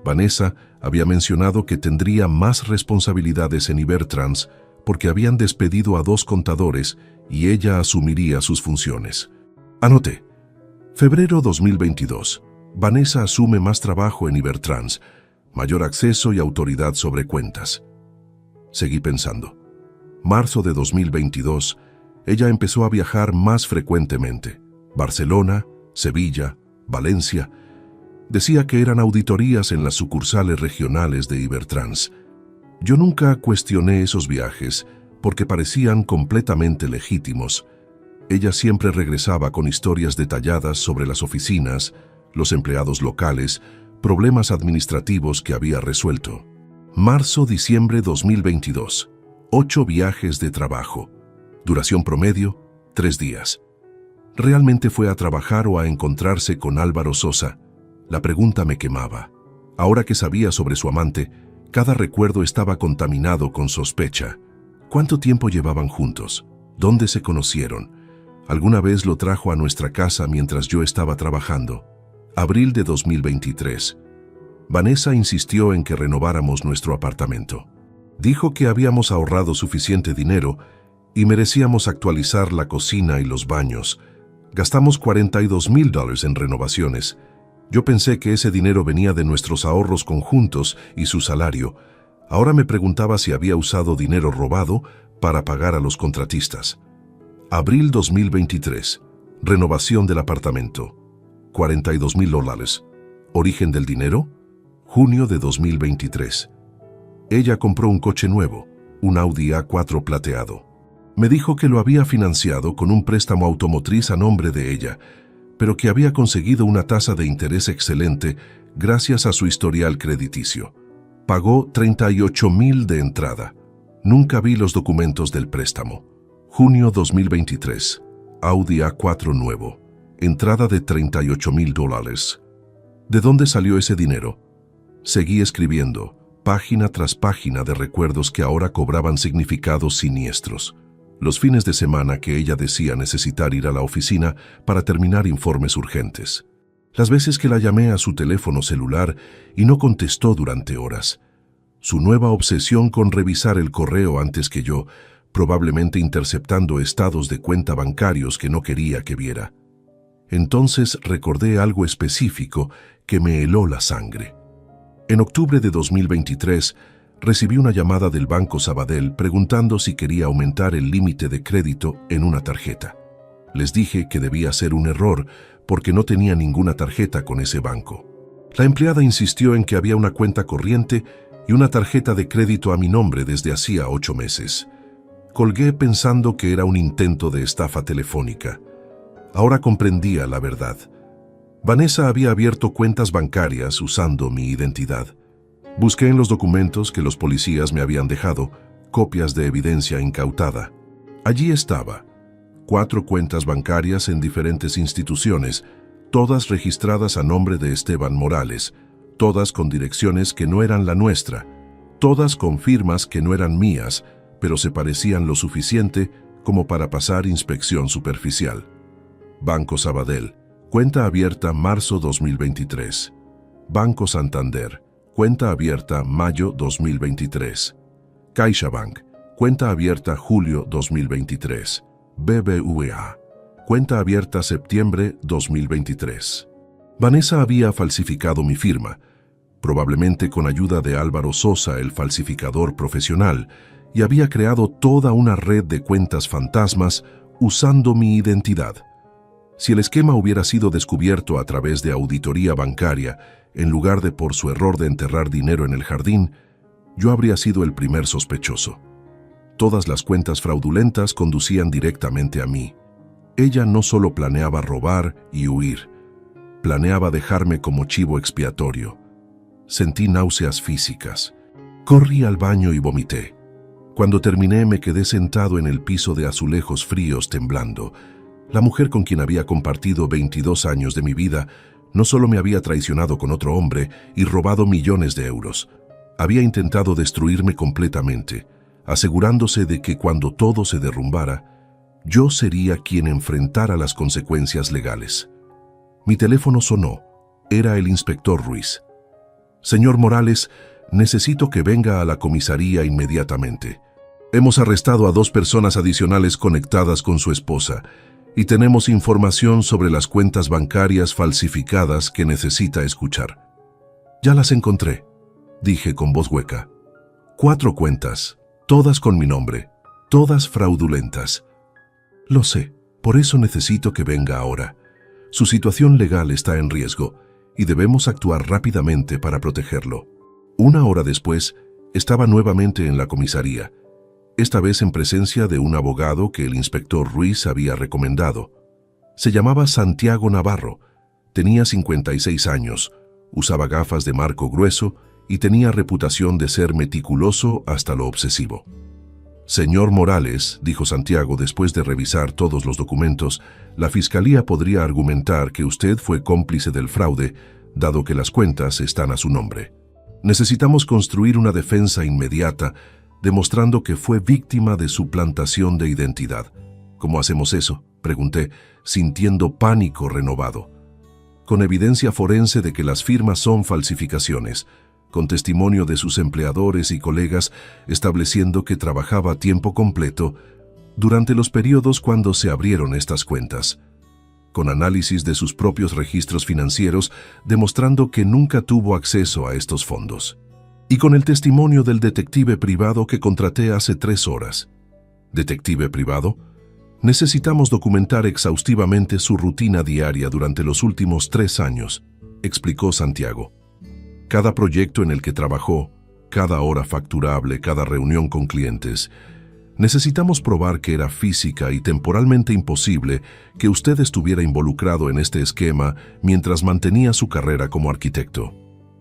Speaker 1: Vanessa había mencionado que tendría más responsabilidades en Ibertrans porque habían despedido a 2 contadores y ella asumiría sus funciones. Anoté. Febrero 2022. Vanessa asume más trabajo en Ibertrans, mayor acceso y autoridad sobre cuentas. Seguí pensando. Marzo de 2022, ella empezó a viajar más frecuentemente. Barcelona, Sevilla, Valencia. Decía que eran auditorías en las sucursales regionales de Ibertrans. Yo nunca cuestioné esos viajes porque parecían completamente legítimos. Ella siempre regresaba con historias detalladas sobre las oficinas, los empleados locales, problemas administrativos que había resuelto. Marzo-diciembre 2022. 8 viajes de trabajo. Duración promedio, 3 días. ¿Realmente fue a trabajar o a encontrarse con Álvaro Sosa? La pregunta me quemaba. Ahora que sabía sobre su amante, cada recuerdo estaba contaminado con sospecha. ¿Cuánto tiempo llevaban juntos? ¿Dónde se conocieron? Alguna vez lo trajo a nuestra casa mientras yo estaba trabajando. Abril de 2023. Vanessa insistió en que renováramos nuestro apartamento. Dijo que habíamos ahorrado suficiente dinero y merecíamos actualizar la cocina y los baños. Gastamos $42,000 en renovaciones. Yo pensé que ese dinero venía de nuestros ahorros conjuntos y su salario. Ahora me preguntaba si había usado dinero robado para pagar a los contratistas. Abril 2023. Renovación del apartamento. $42,000. ¿Origen del dinero? Junio de 2023. Ella compró un coche nuevo, un Audi A4 plateado. Me dijo que lo había financiado con un préstamo automotriz a nombre de ella, pero que había conseguido una tasa de interés excelente gracias a su historial crediticio. Pagó $38,000 de entrada. Nunca vi los documentos del préstamo. Junio 2023. Audi A4 nuevo. Entrada de $38,000. ¿De dónde salió ese dinero? Seguí escribiendo, página tras página de recuerdos que ahora cobraban significados siniestros. Los fines de semana que ella decía necesitar ir a la oficina para terminar informes urgentes. Las veces que la llamé a su teléfono celular y no contestó durante horas. Su nueva obsesión con revisar el correo antes que yo, probablemente interceptando estados de cuenta bancarios que no quería que viera. Entonces recordé algo específico que me heló la sangre. En octubre de 2023, recibí una llamada del Banco Sabadell preguntando si quería aumentar el límite de crédito en una tarjeta. Les dije que debía ser un error porque no tenía ninguna tarjeta con ese banco. La empleada insistió en que había una cuenta corriente y una tarjeta de crédito a mi nombre desde hacía 8 meses. Colgué pensando que era un intento de estafa telefónica. Ahora comprendía la verdad. Vanessa había abierto cuentas bancarias usando mi identidad. Busqué en los documentos que los policías me habían dejado, copias de evidencia incautada. Allí estaba, 4 cuentas bancarias en diferentes instituciones, todas registradas a nombre de Esteban Morales, todas con direcciones que no eran la nuestra, todas con firmas que no eran mías, pero se parecían lo suficiente como para pasar inspección superficial. Banco Sabadell, cuenta abierta marzo 2023. Banco Santander, cuenta abierta mayo 2023. CaixaBank, cuenta abierta julio 2023. BBVA, cuenta abierta septiembre 2023. Vanessa había falsificado mi firma, probablemente con ayuda de Álvaro Sosa, el falsificador profesional, y había creado toda una red de cuentas fantasmas usando mi identidad. Si el esquema hubiera sido descubierto a través de auditoría bancaria, en lugar de por su error de enterrar dinero en el jardín, yo habría sido el primer sospechoso. Todas las cuentas fraudulentas conducían directamente a mí. Ella no solo planeaba robar y huir, planeaba dejarme como chivo expiatorio. Sentí náuseas físicas. Corrí al baño y vomité. Cuando terminé me quedé sentado en el piso de azulejos fríos temblando. La mujer con quien había compartido 22 años de mi vida no solo me había traicionado con otro hombre y robado millones de euros, había intentado destruirme completamente, asegurándose de que cuando todo se derrumbara, yo sería quien enfrentara las consecuencias legales. Mi teléfono sonó. Era el inspector Ruiz. «Señor Morales, necesito que venga a la comisaría inmediatamente. Hemos arrestado a 2 personas adicionales conectadas con su esposa y tenemos información sobre las cuentas bancarias falsificadas que necesita escuchar». «Ya las encontré», dije con voz hueca. 4 cuentas, todas con mi nombre, todas fraudulentas. «Lo sé, por eso necesito que venga ahora. Su situación legal está en riesgo y debemos actuar rápidamente para protegerlo». 1 hora después, estaba nuevamente en la comisaría, esta vez en presencia de un abogado que el inspector Ruiz había recomendado. Se llamaba Santiago Navarro, tenía 56 años, usaba gafas de marco grueso y tenía reputación de ser meticuloso hasta lo obsesivo. «Señor Morales», dijo Santiago después de revisar todos los documentos, «la Fiscalía podría argumentar que usted fue cómplice del fraude, dado que las cuentas están a su nombre. Necesitamos construir una defensa inmediata, demostrando que fue víctima de suplantación de identidad. ¿Cómo hacemos eso?». Pregunté, sintiendo pánico renovado. Con evidencia forense de que las firmas son falsificaciones, con testimonio de sus empleadores y colegas estableciendo que trabajaba a tiempo completo durante los periodos cuando se abrieron estas cuentas, con análisis de sus propios registros financieros demostrando que nunca tuvo acceso a estos fondos, y con el testimonio del detective privado que contraté hace 3 horas. ¿Detective privado? Necesitamos documentar exhaustivamente su rutina diaria durante los últimos 3 años, explicó Santiago. Cada proyecto en el que trabajó, cada hora facturable, cada reunión con clientes. Necesitamos probar que era física y temporalmente imposible que usted estuviera involucrado en este esquema mientras mantenía su carrera como arquitecto.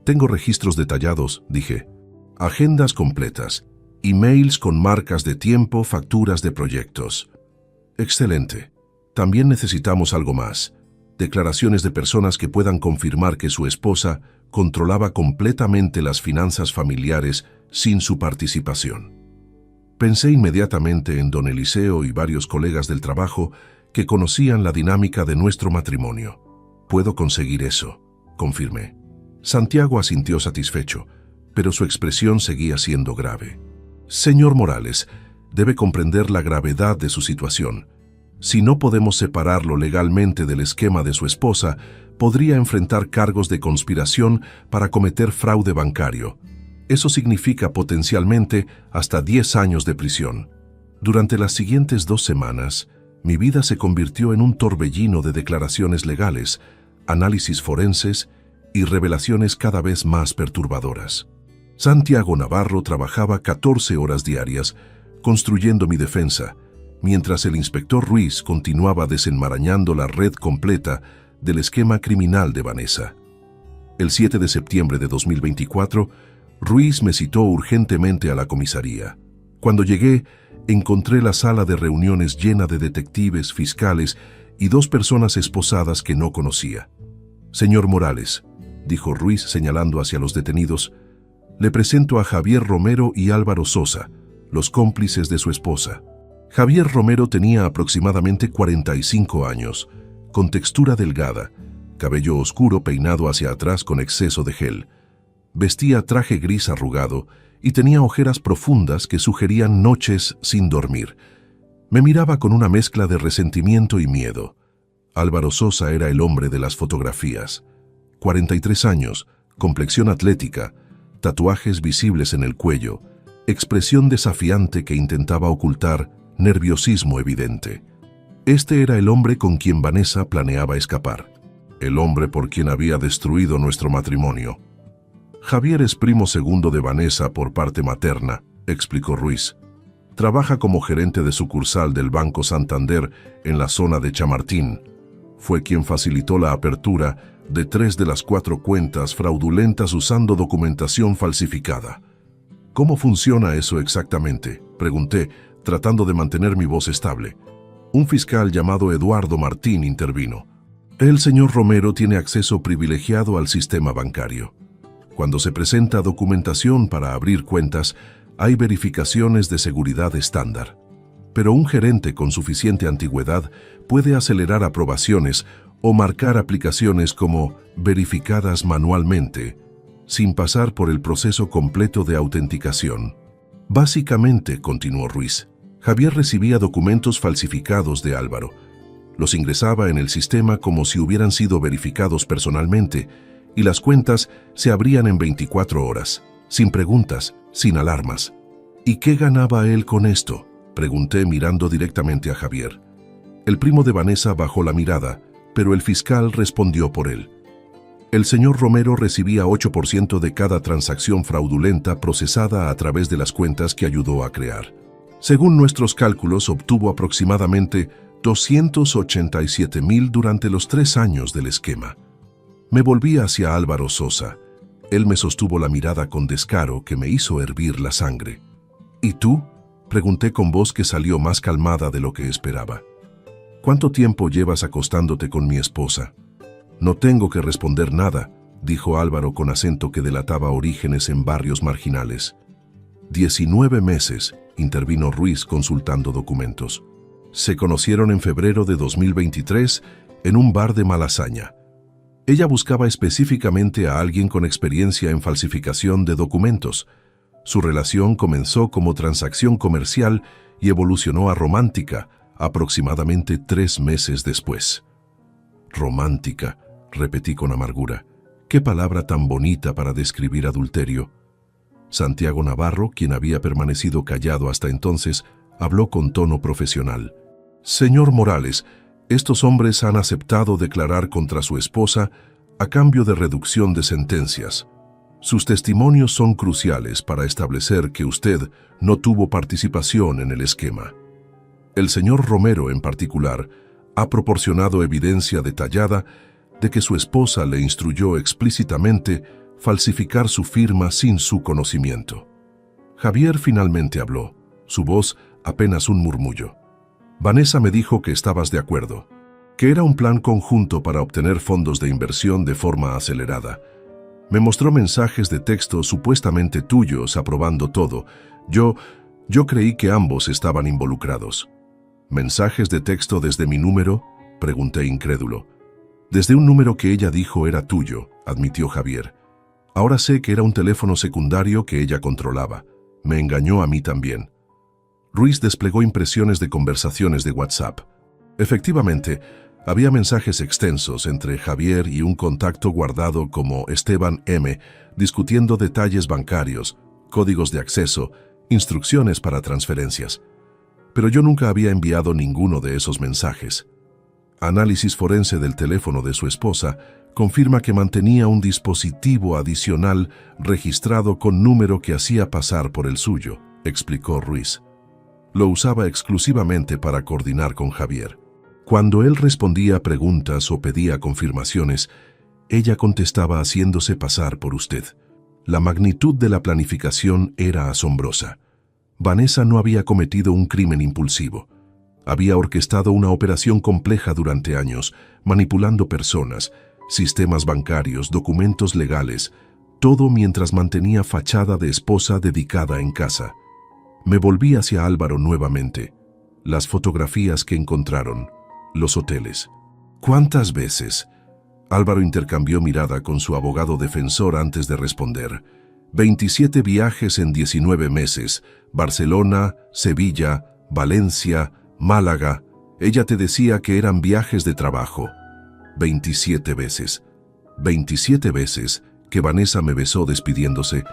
Speaker 1: Tengo registros detallados, dije. Agendas completas, emails con marcas de tiempo, facturas de proyectos. Excelente. También necesitamos algo más. Declaraciones de personas que puedan confirmar que su esposa controlaba completamente las finanzas familiares sin su participación. Pensé inmediatamente en don Eliseo y varios colegas del trabajo que conocían la dinámica de nuestro matrimonio. Puedo conseguir eso, confirmé. Santiago asintió satisfecho, pero su expresión seguía siendo grave. Señor Morales, debe comprender la gravedad de su situación. Si no podemos separarlo legalmente del esquema de su esposa, podría enfrentar cargos de conspiración para cometer fraude bancario. Eso significa potencialmente hasta 10 años de prisión. Durante las siguientes 2 semanas, mi vida se convirtió en un torbellino de declaraciones legales, análisis forenses y revelaciones cada vez más perturbadoras. Santiago Navarro trabajaba 14 horas diarias construyendo mi defensa, mientras el inspector Ruiz continuaba desenmarañando la red completa del esquema criminal de Vanessa. El 7 de septiembre de 2024, Ruiz me citó urgentemente a la comisaría. Cuando llegué, encontré la sala de reuniones llena de detectives, fiscales y 2 personas esposadas que no conocía. Señor Morales, dijo Ruiz señalando hacia los detenidos, le presento a Javier Romero y Álvaro Sosa, los cómplices de su esposa. Javier Romero tenía aproximadamente 45 años, con textura delgada, cabello oscuro peinado hacia atrás con exceso de gel. Vestía traje gris arrugado y tenía ojeras profundas que sugerían noches sin dormir. Me miraba con una mezcla de resentimiento y miedo. Álvaro Sosa era el hombre de las fotografías. 43 años, complexión atlética, tatuajes visibles en el cuello, expresión desafiante que intentaba ocultar, nerviosismo evidente. Este era el hombre con quien Vanessa planeaba escapar. El hombre por quien había destruido nuestro matrimonio. Javier es primo segundo de Vanessa por parte materna, explicó Ruiz. Trabaja como gerente de sucursal del Banco Santander en la zona de Chamartín. Fue quien facilitó la apertura de 3 de las 4 cuentas fraudulentas usando documentación falsificada. ¿Cómo funciona eso exactamente?, pregunté, tratando de mantener mi voz estable. Un fiscal llamado Eduardo Martín intervino. El señor Romero tiene acceso privilegiado al sistema bancario. Cuando se presenta documentación para abrir cuentas, hay verificaciones de seguridad estándar. Pero un gerente con suficiente antigüedad puede acelerar aprobaciones o marcar aplicaciones como verificadas manualmente, sin pasar por el proceso completo de autenticación. Básicamente, continuó Ruiz, Javier recibía documentos falsificados de Álvaro. Los ingresaba en el sistema como si hubieran sido verificados personalmente, y las cuentas se abrían en 24 horas, sin preguntas, sin alarmas. ¿Y qué ganaba él con esto?, pregunté mirando directamente a Javier. El primo de Vanessa bajó la mirada, pero el fiscal respondió por él. El señor Romero recibía 8% de cada transacción fraudulenta procesada a través de las cuentas que ayudó a crear. Según nuestros cálculos, obtuvo aproximadamente 287,000 durante los 3 años del esquema. Me volví hacia Álvaro Sosa. Él me sostuvo la mirada con descaro que me hizo hervir la sangre. ¿Y tú?, pregunté con voz que salió más calmada de lo que esperaba. ¿Cuánto tiempo llevas acostándote con mi esposa? No tengo que responder nada, dijo Álvaro con acento que delataba orígenes en barrios marginales. 19 meses, intervino Ruiz consultando documentos. Se conocieron en febrero de 2023 en un bar de Malasaña. Ella buscaba específicamente a alguien con experiencia en falsificación de documentos. Su relación comenzó como transacción comercial y evolucionó a romántica aproximadamente 3 meses después. Romántica, repetí con amargura. Qué palabra tan bonita para describir adulterio. Santiago Navarro, quien había permanecido callado hasta entonces, habló con tono profesional. Señor Morales, estos hombres han aceptado declarar contra su esposa a cambio de reducción de sentencias. Sus testimonios son cruciales para establecer que usted no tuvo participación en el esquema. El señor Romero, en particular, ha proporcionado evidencia detallada de que su esposa le instruyó explícitamente falsificar su firma sin su conocimiento. Javier finalmente habló, su voz apenas un murmullo. Vanessa me dijo que estabas de acuerdo, que era un plan conjunto para obtener fondos de inversión de forma acelerada. Me mostró mensajes de texto supuestamente tuyos aprobando todo. Yo creí que ambos estaban involucrados. ¿Mensajes de texto desde mi número?, pregunté incrédulo. Desde un número que ella dijo era tuyo, admitió Javier. Ahora sé que era un teléfono secundario que ella controlaba. Me engañó a mí también. Ruiz desplegó impresiones de conversaciones de WhatsApp. Efectivamente, había mensajes extensos entre Javier y un contacto guardado como Esteban M., discutiendo detalles bancarios, códigos de acceso, instrucciones para transferencias. Pero yo nunca había enviado ninguno de esos mensajes. Análisis forense del teléfono de su esposa confirma que mantenía un dispositivo adicional registrado con número que hacía pasar por el suyo, explicó Ruiz. Lo usaba exclusivamente para coordinar con Javier. Cuando él respondía preguntas o pedía confirmaciones, ella contestaba haciéndose pasar por usted. La magnitud de la planificación era asombrosa. Vanessa no había cometido un crimen impulsivo. Había orquestado una operación compleja durante años, manipulando personas, sistemas bancarios, documentos legales, todo mientras mantenía fachada de esposa dedicada en casa. Me volví hacia Álvaro nuevamente. Las fotografías que encontraron, los hoteles. ¿Cuántas veces? Álvaro intercambió mirada con su abogado defensor antes de responder. 27 viajes en 19 meses. Barcelona, Sevilla, Valencia, Málaga. Ella te decía que eran viajes de trabajo. 27 veces. 27 veces que Vanessa me besó despidiéndose.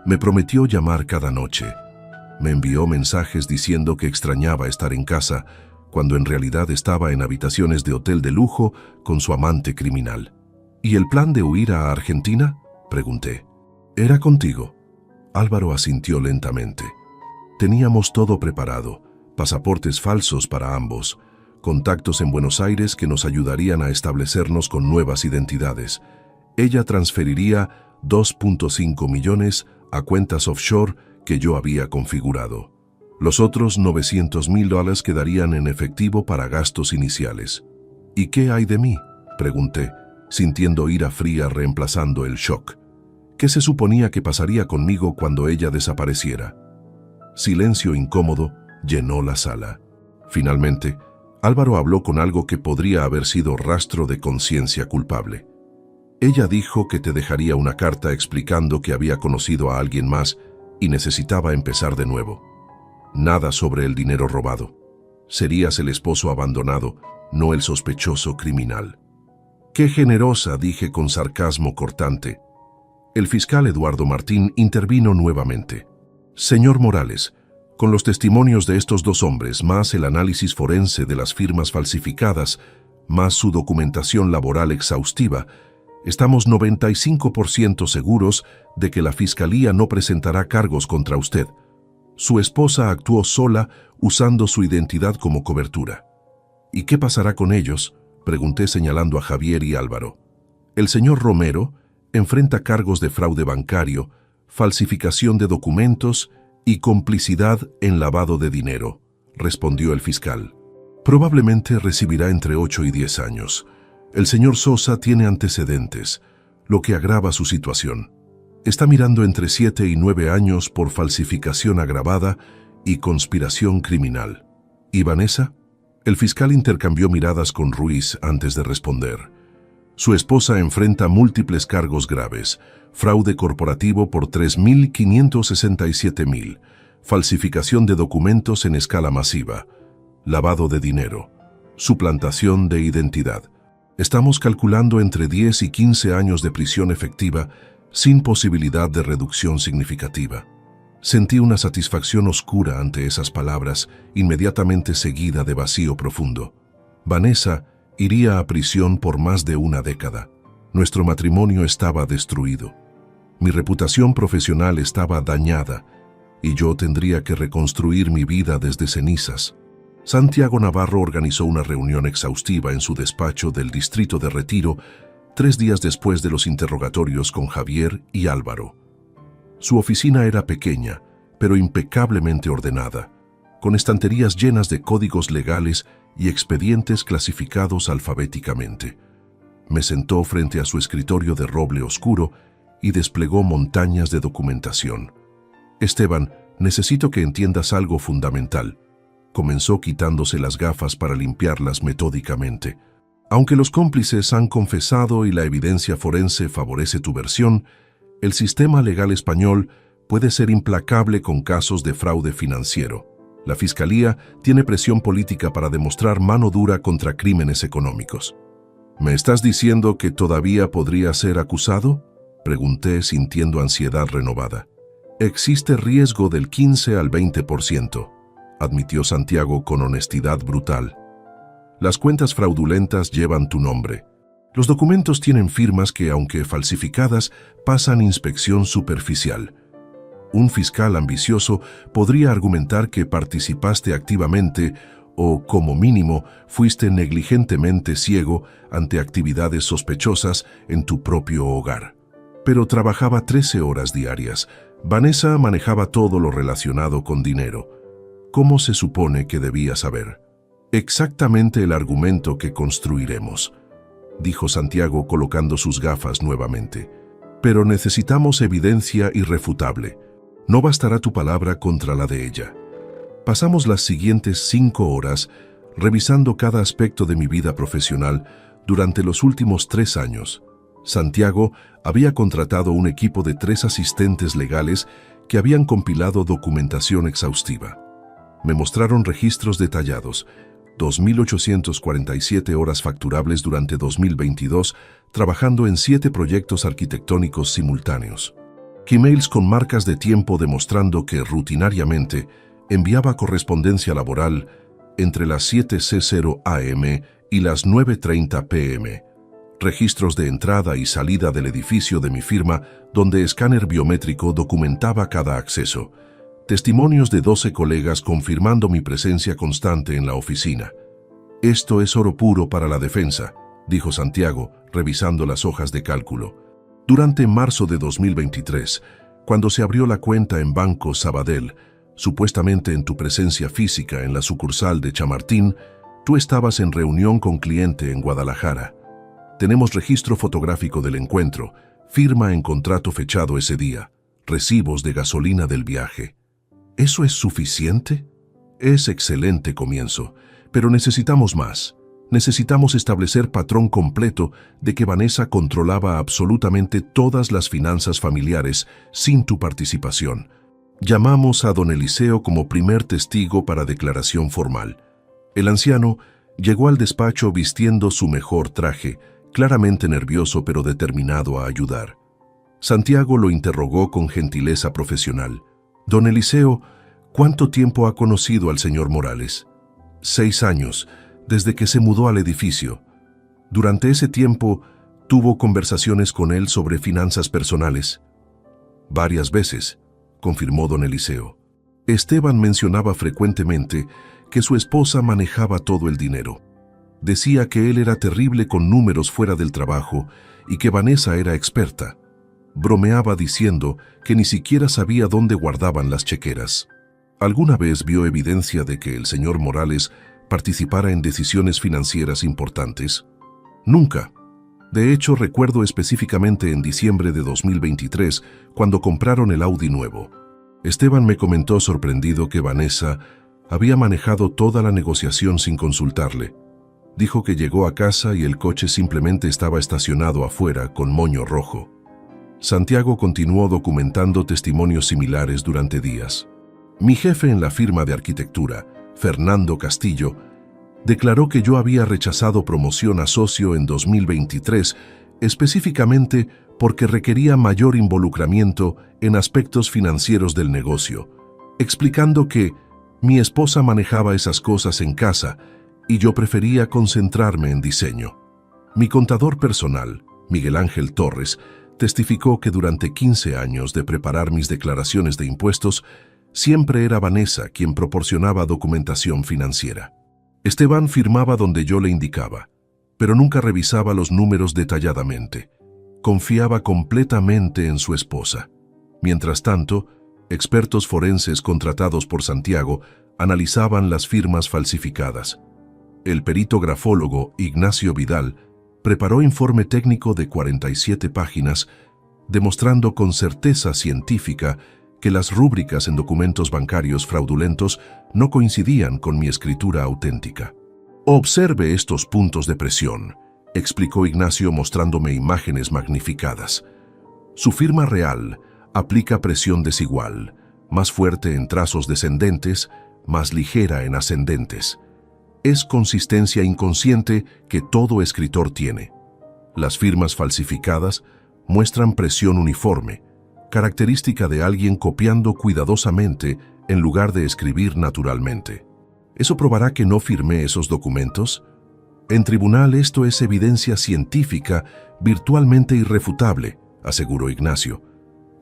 Speaker 1: Me prometió llamar cada noche. Me envió mensajes diciendo que extrañaba estar en casa, cuando en realidad estaba en habitaciones de hotel de lujo con su amante criminal. ¿Y el plan de huir a Argentina?, pregunté. Era contigo. Álvaro asintió lentamente. Teníamos todo preparado, pasaportes falsos para ambos, contactos en Buenos Aires que nos ayudarían a establecernos con nuevas identidades. Ella transferiría 2.5 millones a cuentas offshore que yo había configurado. Los otros $900,000 quedarían en efectivo para gastos iniciales. ¿Y qué hay de mí?, pregunté, sintiendo ira fría reemplazando el shock. ¿Qué se suponía que pasaría conmigo cuando ella desapareciera? Silencio incómodo llenó la sala. Finalmente, Álvaro habló con algo que podría haber sido rastro de conciencia culpable. Ella dijo que te dejaría una carta explicando que había conocido a alguien más y necesitaba empezar de nuevo. Nada sobre el dinero robado. Serías el esposo abandonado, no el sospechoso criminal. ¡Qué generosa!, dije con sarcasmo cortante. El fiscal Eduardo Martín intervino nuevamente. Señor Morales, con los testimonios de estos dos hombres, más el análisis forense de las firmas falsificadas, más su documentación laboral exhaustiva, estamos 95% seguros de que la Fiscalía no presentará cargos contra usted. Su esposa actuó sola usando su identidad como cobertura. ¿Y qué pasará con ellos?, pregunté señalando a Javier y Álvaro. El señor Romero enfrenta cargos de fraude bancario, falsificación de documentos y complicidad en lavado de dinero, respondió el fiscal. Probablemente recibirá entre 8 y 10 años. El señor Sosa tiene antecedentes, lo que agrava su situación. Está mirando entre 7 y 9 años por falsificación agravada y conspiración criminal. ¿Y Vanessa? El fiscal intercambió miradas con Ruiz antes de responder. Su esposa enfrenta múltiples cargos graves: fraude corporativo por 3.567.000, falsificación de documentos en escala masiva, lavado de dinero, suplantación de identidad. Estamos calculando entre 10 y 15 años de prisión efectiva sin posibilidad de reducción significativa. Sentí una satisfacción oscura ante esas palabras, inmediatamente seguida de vacío profundo. Vanessa iría a prisión por más de una década. Nuestro matrimonio estaba destruido. Mi reputación profesional estaba dañada y yo tendría que reconstruir mi vida desde cenizas. Santiago Navarro organizó una reunión exhaustiva en su despacho del distrito de Retiro 3 días después de los interrogatorios con Javier y Álvaro. Su oficina era pequeña, pero impecablemente ordenada, con estanterías llenas de códigos legales y expedientes clasificados alfabéticamente. Me sentó frente a su escritorio de roble oscuro y desplegó montañas de documentación. «Esteban, necesito que entiendas algo fundamental», comenzó quitándose las gafas para limpiarlas metódicamente. «Aunque los cómplices han confesado y la evidencia forense favorece tu versión, el sistema legal español puede ser implacable con casos de fraude financiero. La Fiscalía tiene presión política para demostrar mano dura contra crímenes económicos». «¿Me estás diciendo que todavía podría ser acusado?», pregunté sintiendo ansiedad renovada. «Existe riesgo del 15 al 20%, admitió Santiago con honestidad brutal. «Las cuentas fraudulentas llevan tu nombre. Los documentos tienen firmas que, aunque falsificadas, pasan inspección superficial. Un fiscal ambicioso podría argumentar que participaste activamente o, como mínimo, fuiste negligentemente ciego ante actividades sospechosas en tu propio hogar. Pero trabajaba 13 horas diarias. Vanessa manejaba todo lo relacionado con dinero. ¿Cómo se supone que debía saber?» «Exactamente el argumento que construiremos», dijo Santiago colocando sus gafas nuevamente. «Pero necesitamos evidencia irrefutable. No bastará tu palabra contra la de ella». Pasamos las siguientes 5 horas revisando cada aspecto de mi vida profesional durante los últimos 3 años. Santiago había contratado un equipo de 3 asistentes legales que habían compilado documentación exhaustiva. Me mostraron registros detallados, 2.847 horas facturables durante 2022, trabajando en 7 proyectos arquitectónicos simultáneos. Emails con marcas de tiempo demostrando que rutinariamente enviaba correspondencia laboral entre las 7:00 am y las 9:30 pm. Registros de entrada y salida del edificio de mi firma, donde escáner biométrico documentaba cada acceso. Testimonios de 12 colegas confirmando mi presencia constante en la oficina. «Esto es oro puro para la defensa», dijo Santiago, revisando las hojas de cálculo. «Durante marzo de 2023, cuando se abrió la cuenta en Banco Sabadell, supuestamente en tu presencia física en la sucursal de Chamartín, tú estabas en reunión con cliente en Guadalajara. Tenemos registro fotográfico del encuentro, firma en contrato fechado ese día, recibos de gasolina del viaje. ¿Eso es suficiente? Es excelente comienzo, pero necesitamos más. Necesitamos establecer patrón completo de que Vanessa controlaba absolutamente todas las finanzas familiares sin tu participación. Llamamos a don Eliseo como primer testigo para declaración formal. El anciano llegó al despacho vistiendo su mejor traje, claramente nervioso pero determinado a ayudar. Santiago lo interrogó con gentileza profesional. «Don Eliseo, ¿cuánto tiempo ha conocido al señor Morales?» 6 años, desde que se mudó al edificio. Durante ese tiempo, tuvo conversaciones con él sobre finanzas personales. «Varias veces», confirmó don Eliseo. Esteban mencionaba frecuentemente que su esposa manejaba todo el dinero. Decía que él era terrible con números fuera del trabajo y que Vanessa era experta. Bromeaba diciendo que ni siquiera sabía dónde guardaban las chequeras. ¿Alguna vez vio evidencia de que el señor Morales participara en decisiones financieras importantes? Nunca. De hecho, recuerdo específicamente en diciembre de 2023, cuando compraron el Audi nuevo. Esteban me comentó sorprendido que Vanessa Había manejado toda la negociación sin consultarle. Dijo que llegó a casa y el coche simplemente estaba estacionado afuera con moño rojo. Santiago continuó documentando testimonios similares durante días. Mi jefe en la firma de arquitectura, Fernando Castillo, declaró que yo había rechazado promoción a socio en 2023, específicamente porque requería mayor involucramiento en aspectos financieros del negocio, explicando que mi esposa manejaba esas cosas en casa y yo prefería concentrarme en diseño. Mi contador personal, Miguel Ángel Torres, testificó que durante 15 años de preparar mis declaraciones de impuestos, siempre era Vanessa quien proporcionaba documentación financiera. Esteban firmaba donde yo le indicaba, pero nunca revisaba los números detalladamente. Confiaba completamente en su esposa. Mientras tanto, expertos forenses contratados por Santiago analizaban las firmas falsificadas. El perito grafólogo Ignacio Vidal preparó informe técnico de 47 páginas, demostrando con certeza científica que las rúbricas en documentos bancarios fraudulentos no coincidían con mi escritura auténtica. «Observe estos puntos de presión», explicó Ignacio mostrándome imágenes magnificadas. Su firma real aplica presión desigual, más fuerte en trazos descendentes, más ligera en ascendentes. Es consistencia inconsciente que todo escritor tiene. Las firmas falsificadas muestran presión uniforme, característica de alguien copiando cuidadosamente en lugar de escribir naturalmente. ¿Eso probará que no firmé esos documentos? En tribunal esto es evidencia científica virtualmente irrefutable, aseguró Ignacio.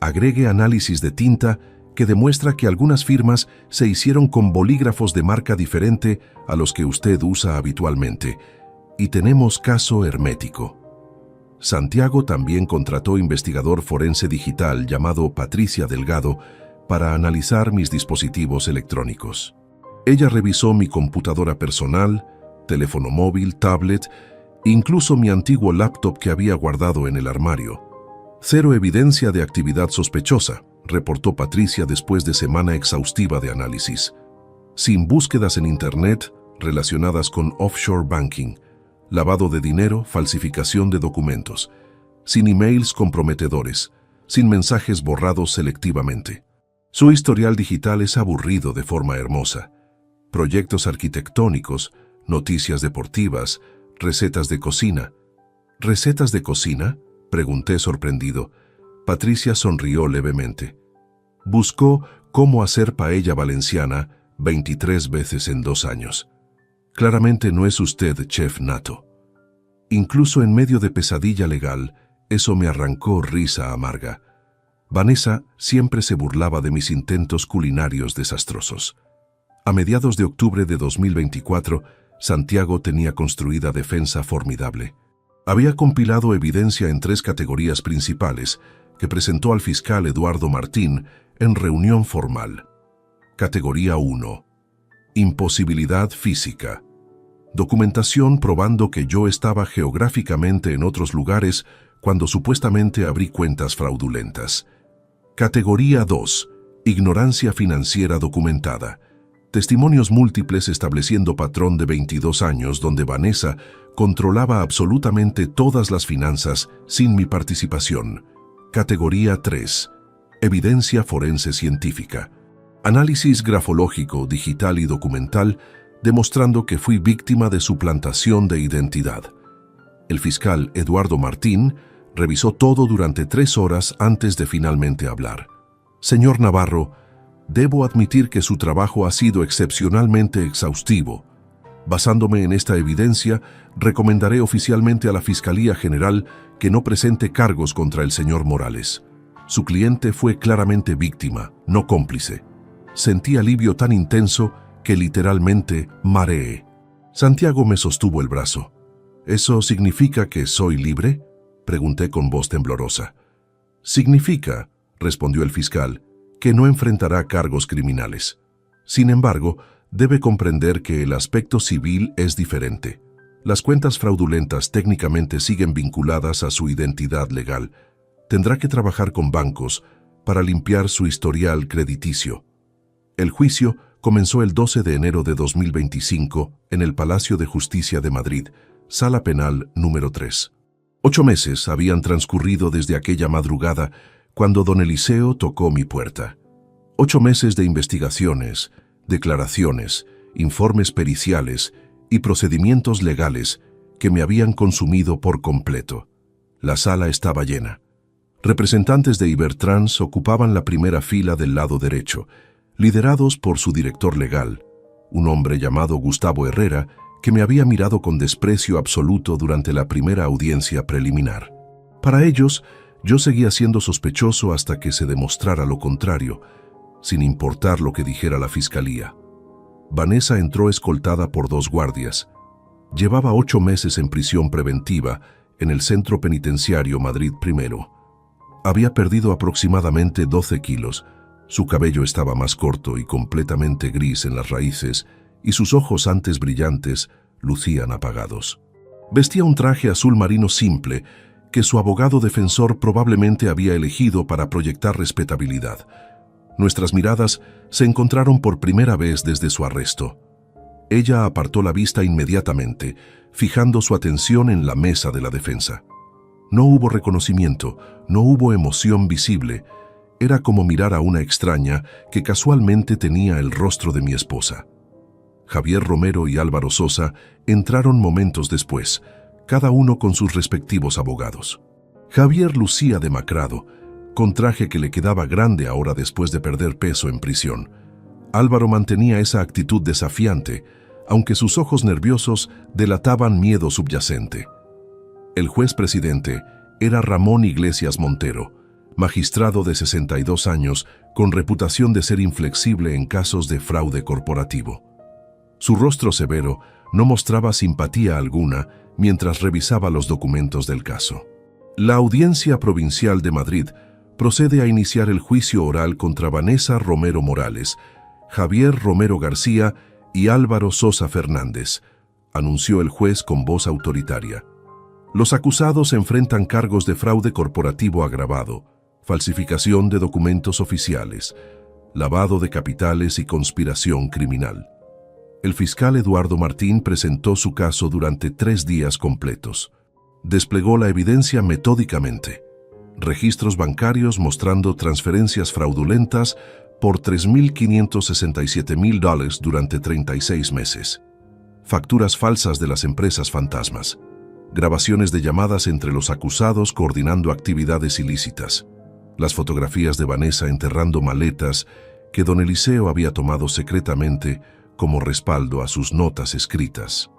Speaker 1: Agregue análisis de tinta que demuestra que algunas firmas se hicieron con bolígrafos de marca diferente a los que usted usa habitualmente, y tenemos caso hermético. Santiago también contrató investigador forense digital llamado Patricia Delgado para analizar mis dispositivos electrónicos. Ella revisó mi computadora personal, teléfono móvil, tablet, incluso mi antiguo laptop que había guardado en el armario. Cero evidencia de actividad sospechosa, reportó Patricia después de semana exhaustiva de análisis. Sin búsquedas en Internet relacionadas con offshore banking, lavado de dinero, falsificación de documentos, sin emails comprometedores, sin mensajes borrados selectivamente. Su historial digital es aburrido de forma hermosa. Proyectos arquitectónicos, noticias deportivas, recetas de cocina. ¿Recetas de cocina?, pregunté sorprendido. Patricia sonrió levemente. Buscó cómo hacer paella valenciana 23 veces en 2 años. Claramente no es usted chef nato. Incluso en medio de pesadilla legal, eso me arrancó risa amarga. Vanessa siempre se burlaba de mis intentos culinarios desastrosos. A mediados de octubre de 2024, Santiago tenía construida defensa formidable. Había compilado evidencia en 3 categorías principales que presentó al fiscal Eduardo Martín en reunión formal. Categoría 1. Imposibilidad física. Documentación probando que yo estaba geográficamente en otros lugares cuando supuestamente abrí cuentas fraudulentas. Categoría 2. Ignorancia financiera documentada. Testimonios múltiples estableciendo patrón de 22 años donde Vanessa controlaba absolutamente todas las finanzas sin mi participación. Categoría 3. Evidencia forense científica. Análisis grafológico, digital y documental demostrando que fui víctima de suplantación de identidad. El fiscal Eduardo Martín revisó todo durante 3 horas antes de finalmente hablar. Señor Navarro, debo admitir que su trabajo ha sido excepcionalmente exhaustivo. Basándome en esta evidencia, recomendaré oficialmente a la Fiscalía General que no presente cargos contra el señor Morales. Su cliente fue claramente víctima, no cómplice. Sentí alivio tan intenso que literalmente mareé. Santiago me sostuvo el brazo. ¿Eso significa que soy libre?, pregunté con voz temblorosa. Significa, respondió el fiscal, que no enfrentará cargos criminales. Sin embargo, debe comprender que el aspecto civil es diferente. Las cuentas fraudulentas técnicamente siguen vinculadas a su identidad legal. Tendrá que trabajar con bancos para limpiar su historial crediticio. El juicio comenzó el 12 de enero de 2025 en el Palacio de Justicia de Madrid, Sala Penal número 3. 8 meses habían transcurrido desde aquella madrugada cuando don Eliseo tocó mi puerta. 8 meses de investigaciones, declaraciones, informes periciales y procedimientos legales que me habían consumido por completo. La sala estaba llena. Representantes de Ibertrans ocupaban la primera fila del lado derecho, liderados por su director legal, un hombre llamado Gustavo Herrera, que me había mirado con desprecio absoluto durante la primera audiencia preliminar. Para ellos, yo seguía siendo sospechoso hasta que se demostrara lo contrario, sin importar lo que dijera la fiscalía. Vanessa entró escoltada por 2 guardias. Llevaba 8 meses en prisión preventiva en el Centro Penitenciario Madrid I. Había perdido aproximadamente 12 kilos, su cabello estaba más corto y completamente gris en las raíces, y sus ojos antes brillantes lucían apagados. Vestía un traje azul marino simple que su abogado defensor probablemente había elegido para proyectar respetabilidad. Nuestras miradas se encontraron por primera vez desde su arresto. Ella apartó la vista inmediatamente, fijando su atención en la mesa de la defensa. No hubo reconocimiento, no hubo emoción visible. Era como mirar a una extraña que casualmente tenía el rostro de mi esposa. Javier Romero y Álvaro Sosa entraron momentos después, cada uno con sus respectivos abogados. Javier lucía demacrado, con traje que le quedaba grande ahora después de perder peso en prisión. Álvaro mantenía esa actitud desafiante, aunque sus ojos nerviosos delataban miedo subyacente. El juez presidente era Ramón Iglesias Montero, magistrado de 62 años con reputación de ser inflexible en casos de fraude corporativo. Su rostro severo no mostraba simpatía alguna mientras revisaba los documentos del caso. La Audiencia Provincial de Madrid procede a iniciar el juicio oral contra Vanessa Romero Morales, Javier Romero García y Álvaro Sosa Fernández, anunció el juez con voz autoritaria. Los acusados enfrentan cargos de fraude corporativo agravado, falsificación de documentos oficiales, lavado de capitales y conspiración criminal. El fiscal Eduardo Martín presentó su caso durante 3 días completos. Desplegó la evidencia metódicamente. Registros bancarios mostrando transferencias fraudulentas por $3.567.000 durante 36 meses. Facturas falsas de las empresas fantasmas. Grabaciones de llamadas entre los acusados coordinando actividades ilícitas. Las fotografías de Vanessa enterrando maletas que don Eliseo había tomado secretamente como respaldo a sus notas escritas.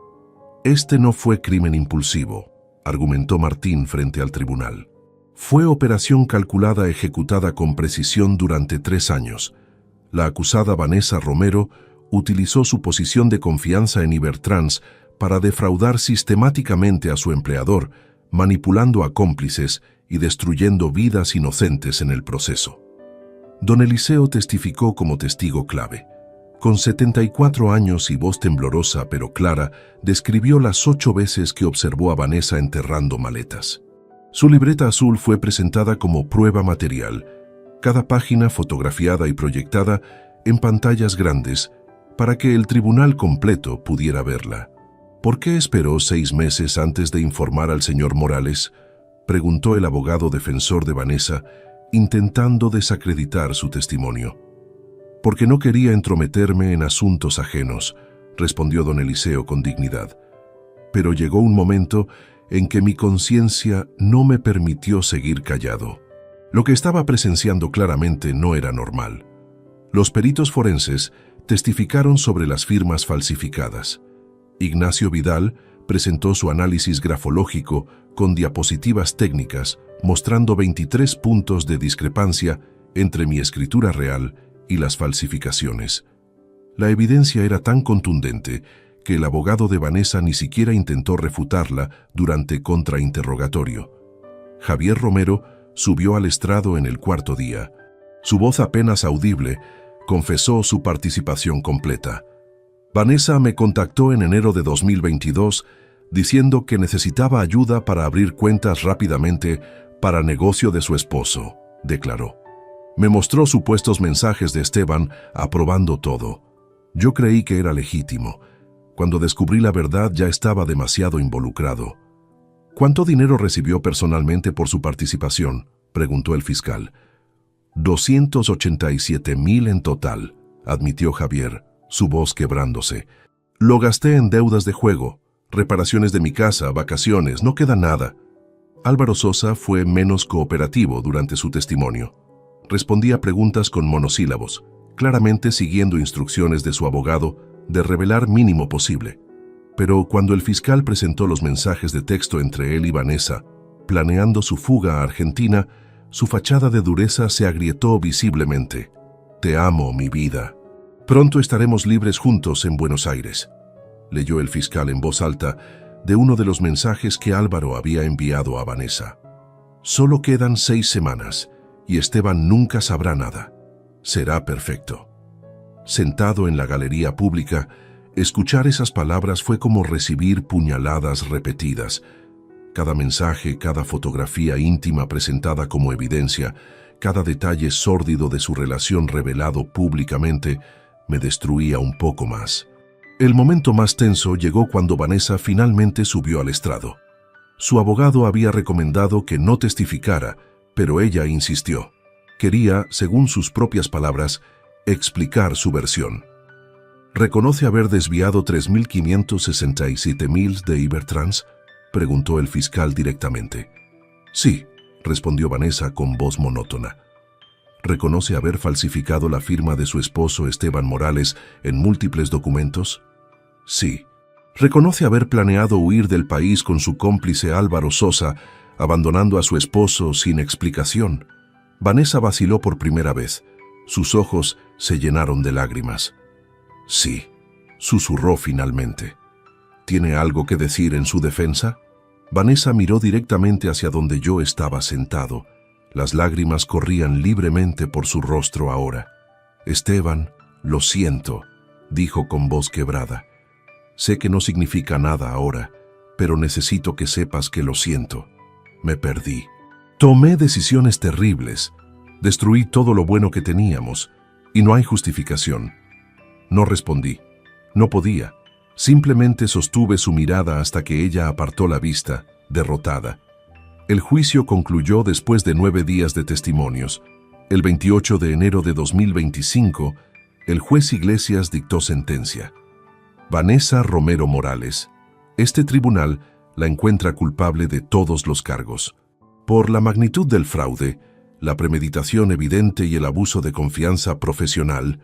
Speaker 1: Este no fue crimen impulsivo, argumentó Martín frente al tribunal. Fue operación calculada ejecutada con precisión durante 3 años. La acusada Vanessa Romero utilizó su posición de confianza en Ibertrans para defraudar sistemáticamente a su empleador, manipulando a cómplices y destruyendo vidas inocentes en el proceso. Don Eliseo testificó como testigo clave. Con 74 años y voz temblorosa pero clara, describió las 8 veces que observó a Vanessa enterrando maletas. Su libreta azul fue presentada como prueba material, cada página fotografiada y proyectada en pantallas grandes para que el tribunal completo pudiera verla. ¿Por qué esperó 6 meses antes de informar al señor Morales?, preguntó el abogado defensor de Vanessa, intentando desacreditar su testimonio. Porque no quería entrometerme en asuntos ajenos, respondió don Eliseo con dignidad. Pero llegó un momento en que mi conciencia no me permitió seguir callado. Lo que estaba presenciando claramente no era normal. Los peritos forenses testificaron sobre las firmas falsificadas. Ignacio Vidal presentó su análisis grafológico con diapositivas técnicas mostrando 23 puntos de discrepancia entre mi escritura real y las falsificaciones. La evidencia era tan contundente que el abogado de Vanessa ni siquiera intentó refutarla durante contrainterrogatorio. Javier Romero subió al estrado en el 4º día. Su voz apenas audible confesó su participación completa. Vanessa me contactó en enero de 2022 diciendo que necesitaba ayuda para abrir cuentas rápidamente para negocio de su esposo, declaró. Me mostró supuestos mensajes de Esteban aprobando todo. Yo creí que era legítimo. Cuando descubrí la verdad ya estaba demasiado involucrado. ¿Cuánto dinero recibió personalmente por su participación?, preguntó el fiscal. 287,000 en total, admitió Javier, su voz quebrándose. Lo gasté en deudas de juego, reparaciones de mi casa, vacaciones, no queda nada. Álvaro Sosa fue menos cooperativo durante su testimonio. Respondía preguntas con monosílabos, claramente siguiendo instrucciones de su abogado de revelar mínimo posible. Pero cuando el fiscal presentó los mensajes de texto entre él y Vanessa, planeando su fuga a Argentina, su fachada de dureza se agrietó visiblemente. «Te amo, mi vida. Pronto estaremos libres juntos en Buenos Aires», leyó el fiscal en voz alta de uno de los mensajes que Álvaro había enviado a Vanessa. «Solo quedan 6 semanas y Esteban nunca sabrá nada. Será perfecto». Sentado en la galería pública, escuchar esas palabras fue como recibir puñaladas repetidas. Cada mensaje, cada fotografía íntima presentada como evidencia, cada detalle sórdido de su relación revelado públicamente, me destruía un poco más. El momento más tenso llegó cuando Vanessa finalmente subió al estrado. Su abogado había recomendado que no testificara, pero ella insistió. Quería, según sus propias palabras, explicar su versión. ¿Reconoce haber desviado 3.567,000 de Ibertrans?, preguntó el fiscal directamente. «Sí», respondió Vanessa con voz monótona. ¿Reconoce haber falsificado la firma de su esposo Esteban Morales en múltiples documentos? Sí. ¿Reconoce haber planeado huir del país con su cómplice Álvaro Sosa, abandonando a su esposo sin explicación? Vanessa vaciló por primera vez. Sus ojos se llenaron de lágrimas. Sí, susurró finalmente. ¿Tiene algo que decir en su defensa? Vanessa miró directamente hacia donde yo estaba sentado. Las lágrimas corrían libremente por su rostro ahora. Esteban, lo siento, dijo con voz quebrada. Sé que no significa nada ahora, pero necesito que sepas que lo siento. Me perdí. Tomé decisiones terribles. Destruí todo lo bueno que teníamos, y no hay justificación. No respondí. No podía. Simplemente sostuve su mirada hasta que ella apartó la vista, derrotada. El juicio concluyó después de 9 días de testimonios. El 28 de enero de 2025, el juez Iglesias dictó sentencia. Vanessa Romero Morales. Este tribunal la encuentra culpable de todos los cargos. Por la magnitud del fraude, la premeditación evidente y el abuso de confianza profesional,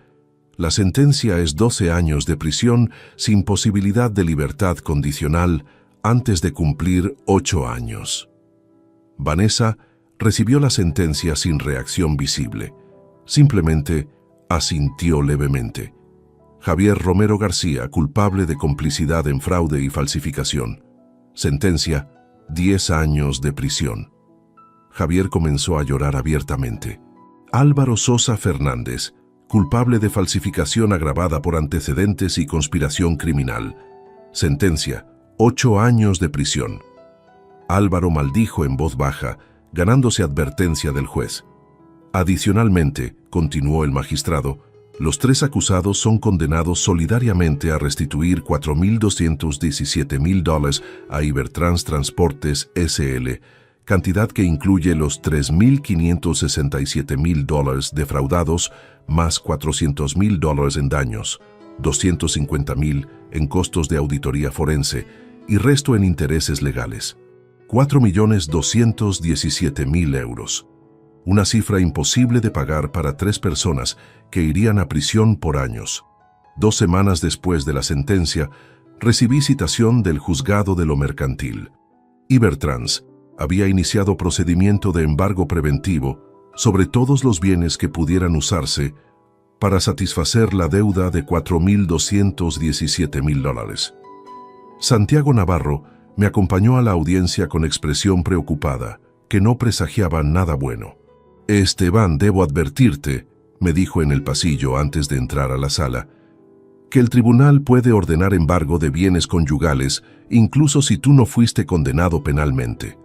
Speaker 1: la sentencia es 12 años de prisión sin posibilidad de libertad condicional antes de cumplir 8 años. Vanessa recibió la sentencia sin reacción visible. Simplemente asintió levemente. Javier Romero García, culpable de complicidad en fraude y falsificación. Sentencia, 10 años de prisión. Javier comenzó a llorar abiertamente. Álvaro Sosa Fernández, culpable de falsificación agravada por antecedentes y conspiración criminal. Sentencia, 8 años de prisión. Álvaro maldijo en voz baja, ganándose advertencia del juez. Adicionalmente, continuó el magistrado, los 3 acusados son condenados solidariamente a restituir $4.217,000 a Ibertrans Transportes S.L., cantidad que incluye los $3.567,000 defraudados más $400,000 en daños, $250,000 en costos de auditoría forense y resto en intereses legales. 4.217.000 euros. Una cifra imposible de pagar para 3 personas que irían a prisión por años. 2 semanas después de la sentencia, recibí citación del juzgado de lo mercantil. Ibertrans había iniciado procedimiento de embargo preventivo sobre todos los bienes que pudieran usarse para satisfacer la deuda de $4.217,000. Santiago Navarro me acompañó a la audiencia con expresión preocupada, que no presagiaba nada bueno. «Esteban, debo advertirte», me dijo en el pasillo antes de entrar a la sala, «que el tribunal puede ordenar embargo de bienes conyugales incluso si tú no fuiste condenado penalmente.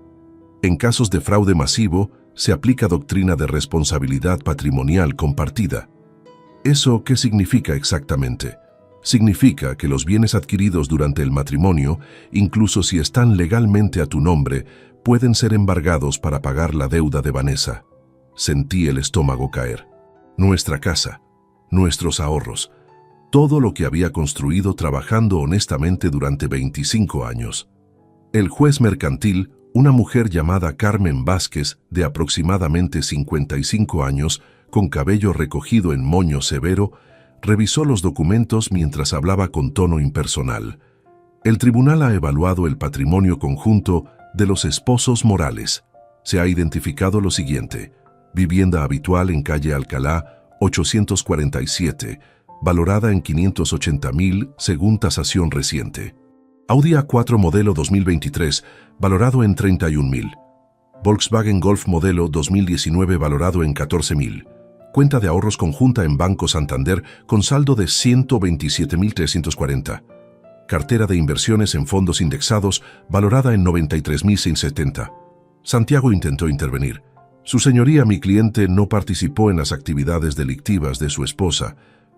Speaker 1: En casos de fraude masivo, se aplica doctrina de responsabilidad patrimonial compartida». «¿Eso qué significa exactamente?», Significa que los bienes adquiridos durante el matrimonio, incluso si están legalmente a tu nombre, pueden ser embargados para pagar la deuda de Vanessa. Sentí el estómago caer. Nuestra casa, nuestros ahorros, todo lo que había construido trabajando honestamente durante 25 años. El juez mercantil, una mujer llamada Carmen Vázquez, de aproximadamente 55 años, con cabello recogido en moño severo, revisó los documentos mientras hablaba con tono impersonal. El tribunal ha evaluado el patrimonio conjunto de los esposos Morales. Se ha identificado lo siguiente: vivienda habitual en calle Alcalá, 847, valorada en 580,000 según tasación reciente. Audi A4 modelo 2023, valorado en 31,000. Volkswagen Golf modelo 2019, valorado en 14,000. Cuenta de ahorros conjunta en Banco Santander con saldo de 127,340. Cartera de inversiones en fondos indexados, valorada en 93,170. Santiago intentó intervenir. Su señoría, mi cliente no participó en las actividades delictivas de su esposa.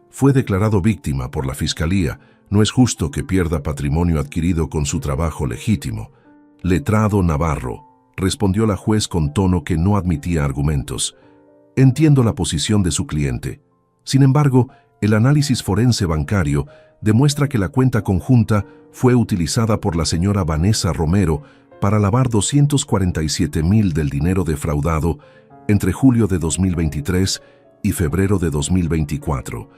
Speaker 1: Fue declarado víctima por la Fiscalía. No es justo que pierda patrimonio adquirido con su trabajo legítimo. Letrado Navarro, respondió la juez con tono que no admitía argumentos. Entiendo la posición de su cliente. Sin embargo, el análisis forense bancario demuestra que la cuenta conjunta fue utilizada por la señora Vanessa Romero para lavar 247,000 del dinero defraudado entre julio de 2023 y febrero de 2024.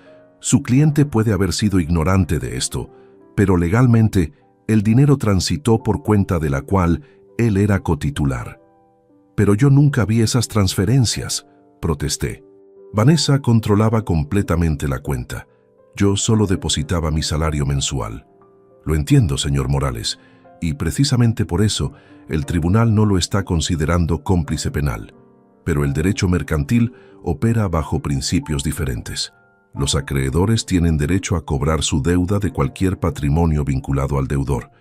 Speaker 1: Su cliente puede haber sido ignorante de esto, pero legalmente el dinero transitó por cuenta de la cual él era cotitular. Pero yo nunca vi esas transferencias, protesté. Vanessa controlaba completamente la cuenta. Yo solo depositaba mi salario mensual. Lo entiendo, señor Morales, y precisamente por eso el tribunal no lo está considerando cómplice penal. Pero el derecho mercantil opera bajo principios diferentes. Los acreedores tienen derecho a cobrar su deuda de cualquier patrimonio vinculado al deudor,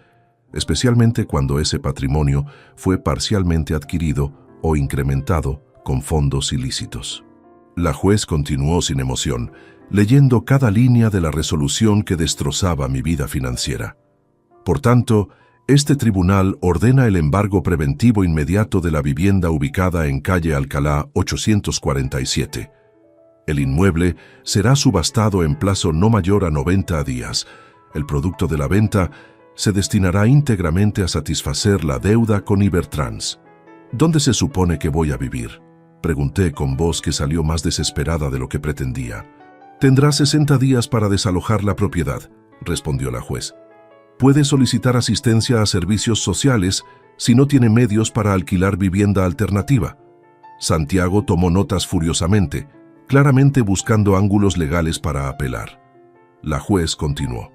Speaker 1: especialmente cuando ese patrimonio fue parcialmente adquirido o incrementado con fondos ilícitos. La juez continuó sin emoción, leyendo cada línea de la resolución que destrozaba mi vida financiera. Por tanto, este tribunal ordena el embargo preventivo inmediato de la vivienda ubicada en calle Alcalá 847. El inmueble será subastado en plazo no mayor a 90 días. El producto de la venta se destinará íntegramente a satisfacer la deuda con Ibertrans. ¿Dónde se supone que voy a vivir?, pregunté con voz que salió más desesperada de lo que pretendía. Tendrá 60 días para desalojar la propiedad, respondió la juez. Puede solicitar asistencia a servicios sociales si no tiene medios para alquilar vivienda alternativa. Santiago tomó notas furiosamente, claramente buscando ángulos legales para apelar. La juez continuó.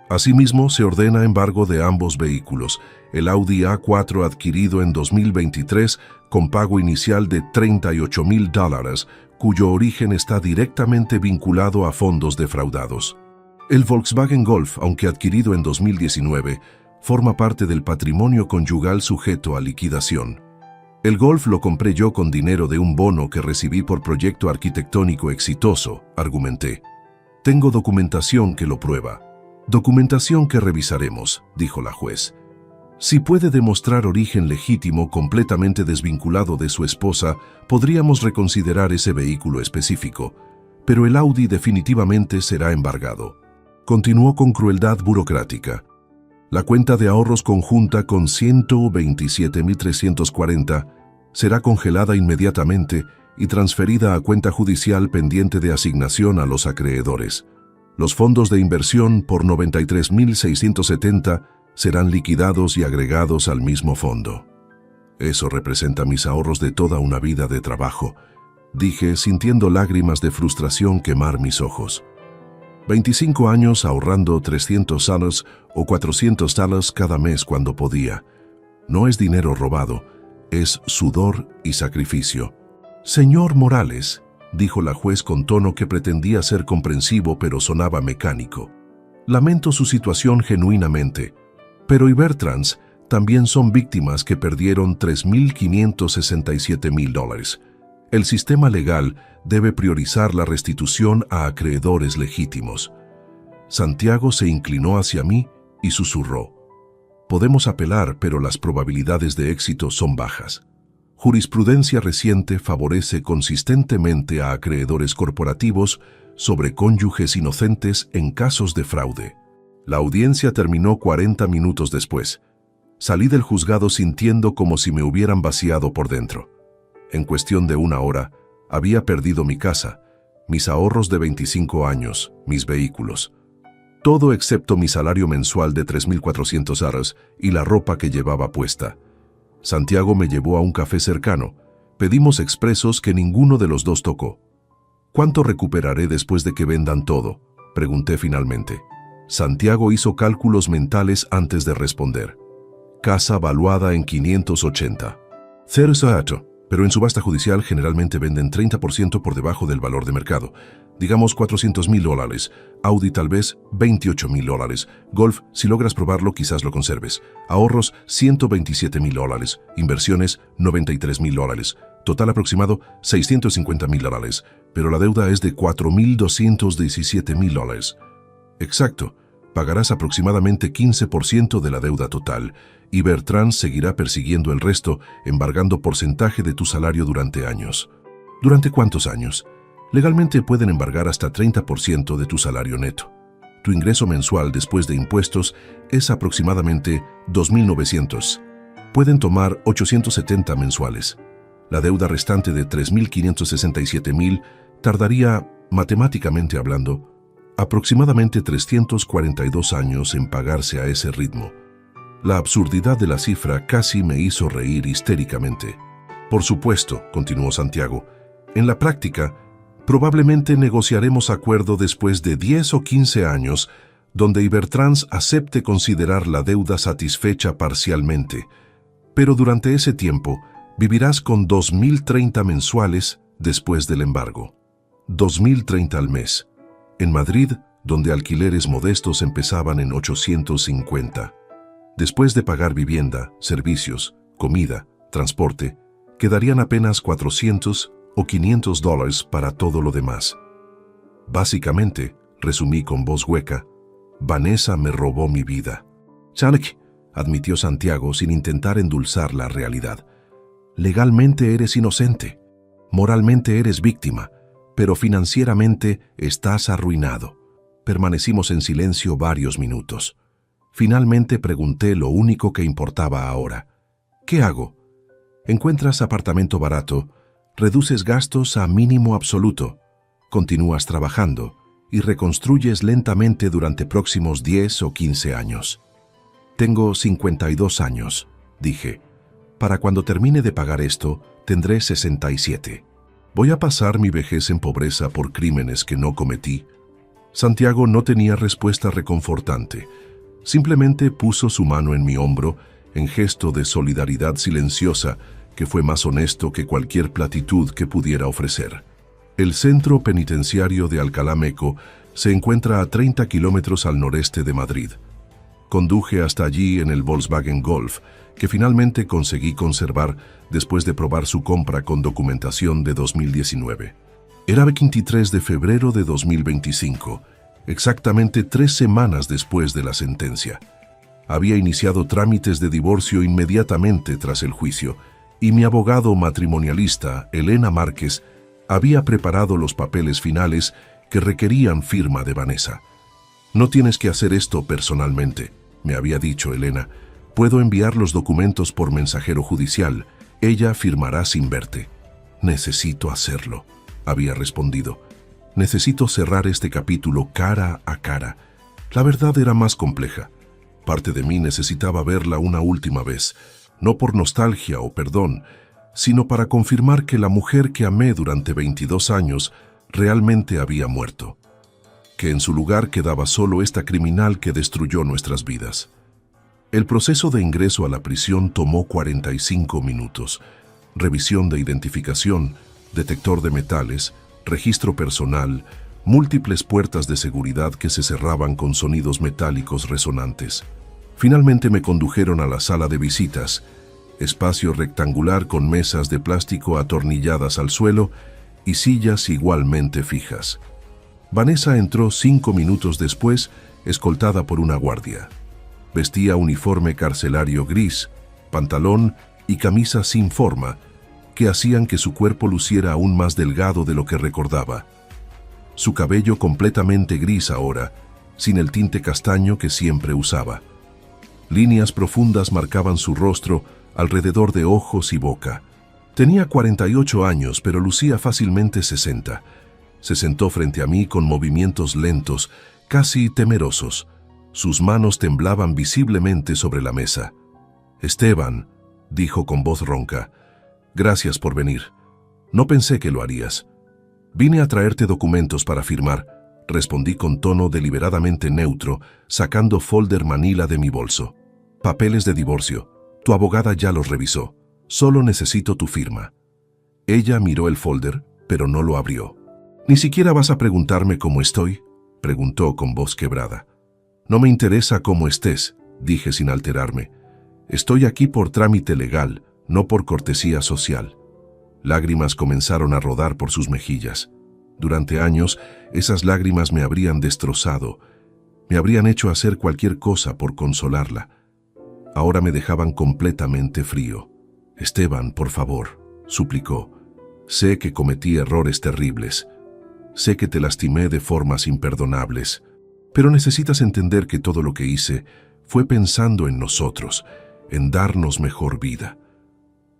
Speaker 1: Asimismo, se ordena embargo de ambos vehículos, el Audi A4 adquirido en 2023 con pago inicial de $38,000, cuyo origen está directamente vinculado a fondos defraudados. El Volkswagen Golf, aunque adquirido en 2019, forma parte del patrimonio conyugal sujeto a liquidación. El Golf lo compré yo con dinero de un bono que recibí por proyecto arquitectónico exitoso, argumenté. Tengo documentación que lo prueba. Documentación que revisaremos, dijo la juez. Si puede demostrar origen legítimo completamente desvinculado de su esposa, podríamos reconsiderar ese vehículo específico, pero el Audi definitivamente será embargado. Continuó con crueldad burocrática. La cuenta de ahorros conjunta con 127,340 será congelada inmediatamente y transferida a cuenta judicial pendiente de asignación a los acreedores. Los fondos de inversión por 93,670 serán liquidados y agregados al mismo fondo. Eso representa mis ahorros de toda una vida de trabajo, dije sintiendo lágrimas de frustración quemar mis ojos. 25 años ahorrando $300 o $400 cada mes cuando podía. No es dinero robado, es sudor y sacrificio. Señor Morales, dijo la juez con tono que pretendía ser comprensivo pero sonaba mecánico. Lamento su situación genuinamente, pero Ibertrans también son víctimas que perdieron $3,567,000. El sistema legal debe priorizar la restitución a acreedores legítimos. Santiago se inclinó hacia mí y susurró: «Podemos apelar, pero las probabilidades de éxito son bajas. Jurisprudencia reciente favorece consistentemente a acreedores corporativos sobre cónyuges inocentes en casos de fraude». La audiencia terminó 40 minutos después. Salí del juzgado sintiendo como si me hubieran vaciado por dentro. En cuestión de una hora, había perdido mi casa, mis ahorros de 25 años, mis vehículos. Todo excepto mi salario mensual de 3.400 aros y la ropa que llevaba puesta. Santiago me llevó a un café cercano. Pedimos expresos que ninguno de los dos tocó. «¿Cuánto recuperaré después de que vendan todo?», pregunté finalmente. Santiago hizo cálculos mentales antes de responder. «Casa valuada en 580. Cierto, pero en subasta judicial generalmente venden 30% por debajo del valor de mercado. Digamos $400.000. Audi tal vez $28.000. Golf, si logras probarlo, quizás lo conserves. Ahorros $127.000. Inversiones $93.000. Total aproximado $650.000. Pero la deuda es de $4.217.000. Exacto. Pagarás aproximadamente 15% de la deuda total, y Bertrand seguirá persiguiendo el resto, embargando porcentaje de tu salario durante años. ¿Durante cuántos años? Legalmente pueden embargar hasta 30% de tu salario neto. Tu ingreso mensual después de impuestos es aproximadamente $2.900. Pueden tomar 870 mensuales. La deuda restante de $3.567.000 tardaría, matemáticamente hablando, aproximadamente 342 años en pagarse a ese ritmo. La absurdidad de la cifra casi me hizo reír histéricamente. «Por supuesto», continuó Santiago, «en la práctica, probablemente negociaremos acuerdo después de 10 o 15 años donde Ibertrans acepte considerar la deuda satisfecha parcialmente, pero durante ese tiempo vivirás con 2.030 mensuales después del embargo. 2.030 al mes. En Madrid, donde alquileres modestos empezaban en 850. Después de pagar vivienda, servicios, comida, transporte, quedarían apenas $400 o $500 para todo lo demás. Básicamente, resumí con voz hueca, Vanessa me robó mi vida. «Chanek», admitió Santiago sin intentar endulzar la realidad. «Legalmente eres inocente, moralmente eres víctima, pero financieramente estás arruinado». Permanecimos en silencio varios minutos. Finalmente pregunté lo único que importaba ahora. «¿Qué hago?» «Encuentras apartamento barato, reduces gastos a mínimo absoluto, continúas trabajando y reconstruyes lentamente durante próximos 10 o 15 años». «Tengo 52 años», dije. «Para cuando termine de pagar esto, tendré 67. ¿Voy a pasar mi vejez en pobreza por crímenes que no cometí?» Santiago no tenía respuesta reconfortante. Simplemente puso su mano en mi hombro en gesto de solidaridad silenciosa que fue más honesto que cualquier platitud que pudiera ofrecer. El centro penitenciario de Alcalá Meco se encuentra a 30 kilómetros al noreste de Madrid. Conduje hasta allí en el Volkswagen Golf, que finalmente conseguí conservar después de probar su compra con documentación de 2019. Era 23 de febrero de 2025, exactamente 3 semanas después de la sentencia. Había iniciado trámites de divorcio inmediatamente tras el juicio, y mi abogado matrimonialista, Elena Márquez, había preparado los papeles finales que requerían firma de Vanessa. «No tienes que hacer esto personalmente», me había dicho Elena. «Puedo enviar los documentos por mensajero judicial. Ella firmará sin verte». «Necesito hacerlo», había respondido. «Necesito cerrar este capítulo cara a cara». La verdad era más compleja. Parte de mí necesitaba verla una última vez, no por nostalgia o perdón, sino para confirmar que la mujer que amé durante 22 años realmente había muerto, que en su lugar quedaba solo esta criminal que destruyó nuestras vidas. El proceso de ingreso a la prisión tomó 45 minutos. Revisión de identificación, detector de metales, registro personal, múltiples puertas de seguridad que se cerraban con sonidos metálicos resonantes. Finalmente me condujeron a la sala de visitas, espacio rectangular con mesas de plástico atornilladas al suelo y sillas igualmente fijas. Vanessa entró 5 minutos después escoltada por una guardia. Vestía uniforme carcelario gris, pantalón y camisa sin forma, que hacían que su cuerpo luciera aún más delgado de lo que recordaba. Su cabello completamente gris ahora, sin el tinte castaño que siempre usaba. Líneas profundas marcaban su rostro alrededor de ojos y boca. Tenía 48 años, pero lucía fácilmente 60. Se sentó frente a mí con movimientos lentos, casi temerosos. Sus manos temblaban visiblemente sobre la mesa. «Esteban», dijo con voz ronca, «gracias por venir. No pensé que lo harías». «Vine a traerte documentos para firmar», respondí con tono deliberadamente neutro, sacando folder manila de mi bolso. «Papeles de divorcio. Tu abogada ya los revisó. Solo necesito tu firma». Ella miró el folder, pero no lo abrió. «¿Ni siquiera vas a preguntarme cómo estoy?», preguntó con voz quebrada. «No me interesa cómo estés», dije sin alterarme. «Estoy aquí por trámite legal, no por cortesía social». Lágrimas comenzaron a rodar por sus mejillas. Durante años, esas lágrimas me habrían destrozado. Me habrían hecho hacer cualquier cosa por consolarla. Ahora me dejaban completamente frío. «Esteban, por favor», suplicó. «Sé que cometí errores terribles. Sé que te lastimé de formas imperdonables. Pero necesitas entender que todo lo que hice fue pensando en nosotros, en darnos mejor vida».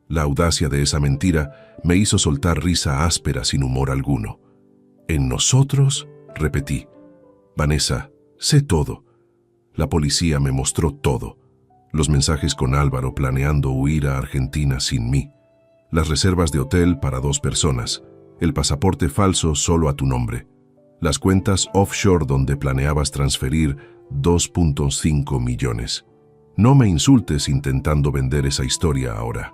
Speaker 1: La audacia de esa mentira me hizo soltar risa áspera sin humor alguno. «¿En nosotros?», repetí. «Vanessa, sé todo. La policía me mostró todo. Los mensajes con Álvaro planeando huir a Argentina sin mí. Las reservas de hotel para 2 personas. El pasaporte falso solo a tu nombre. Las cuentas offshore donde planeabas transferir 2.5 millones. No me insultes intentando vender esa historia ahora».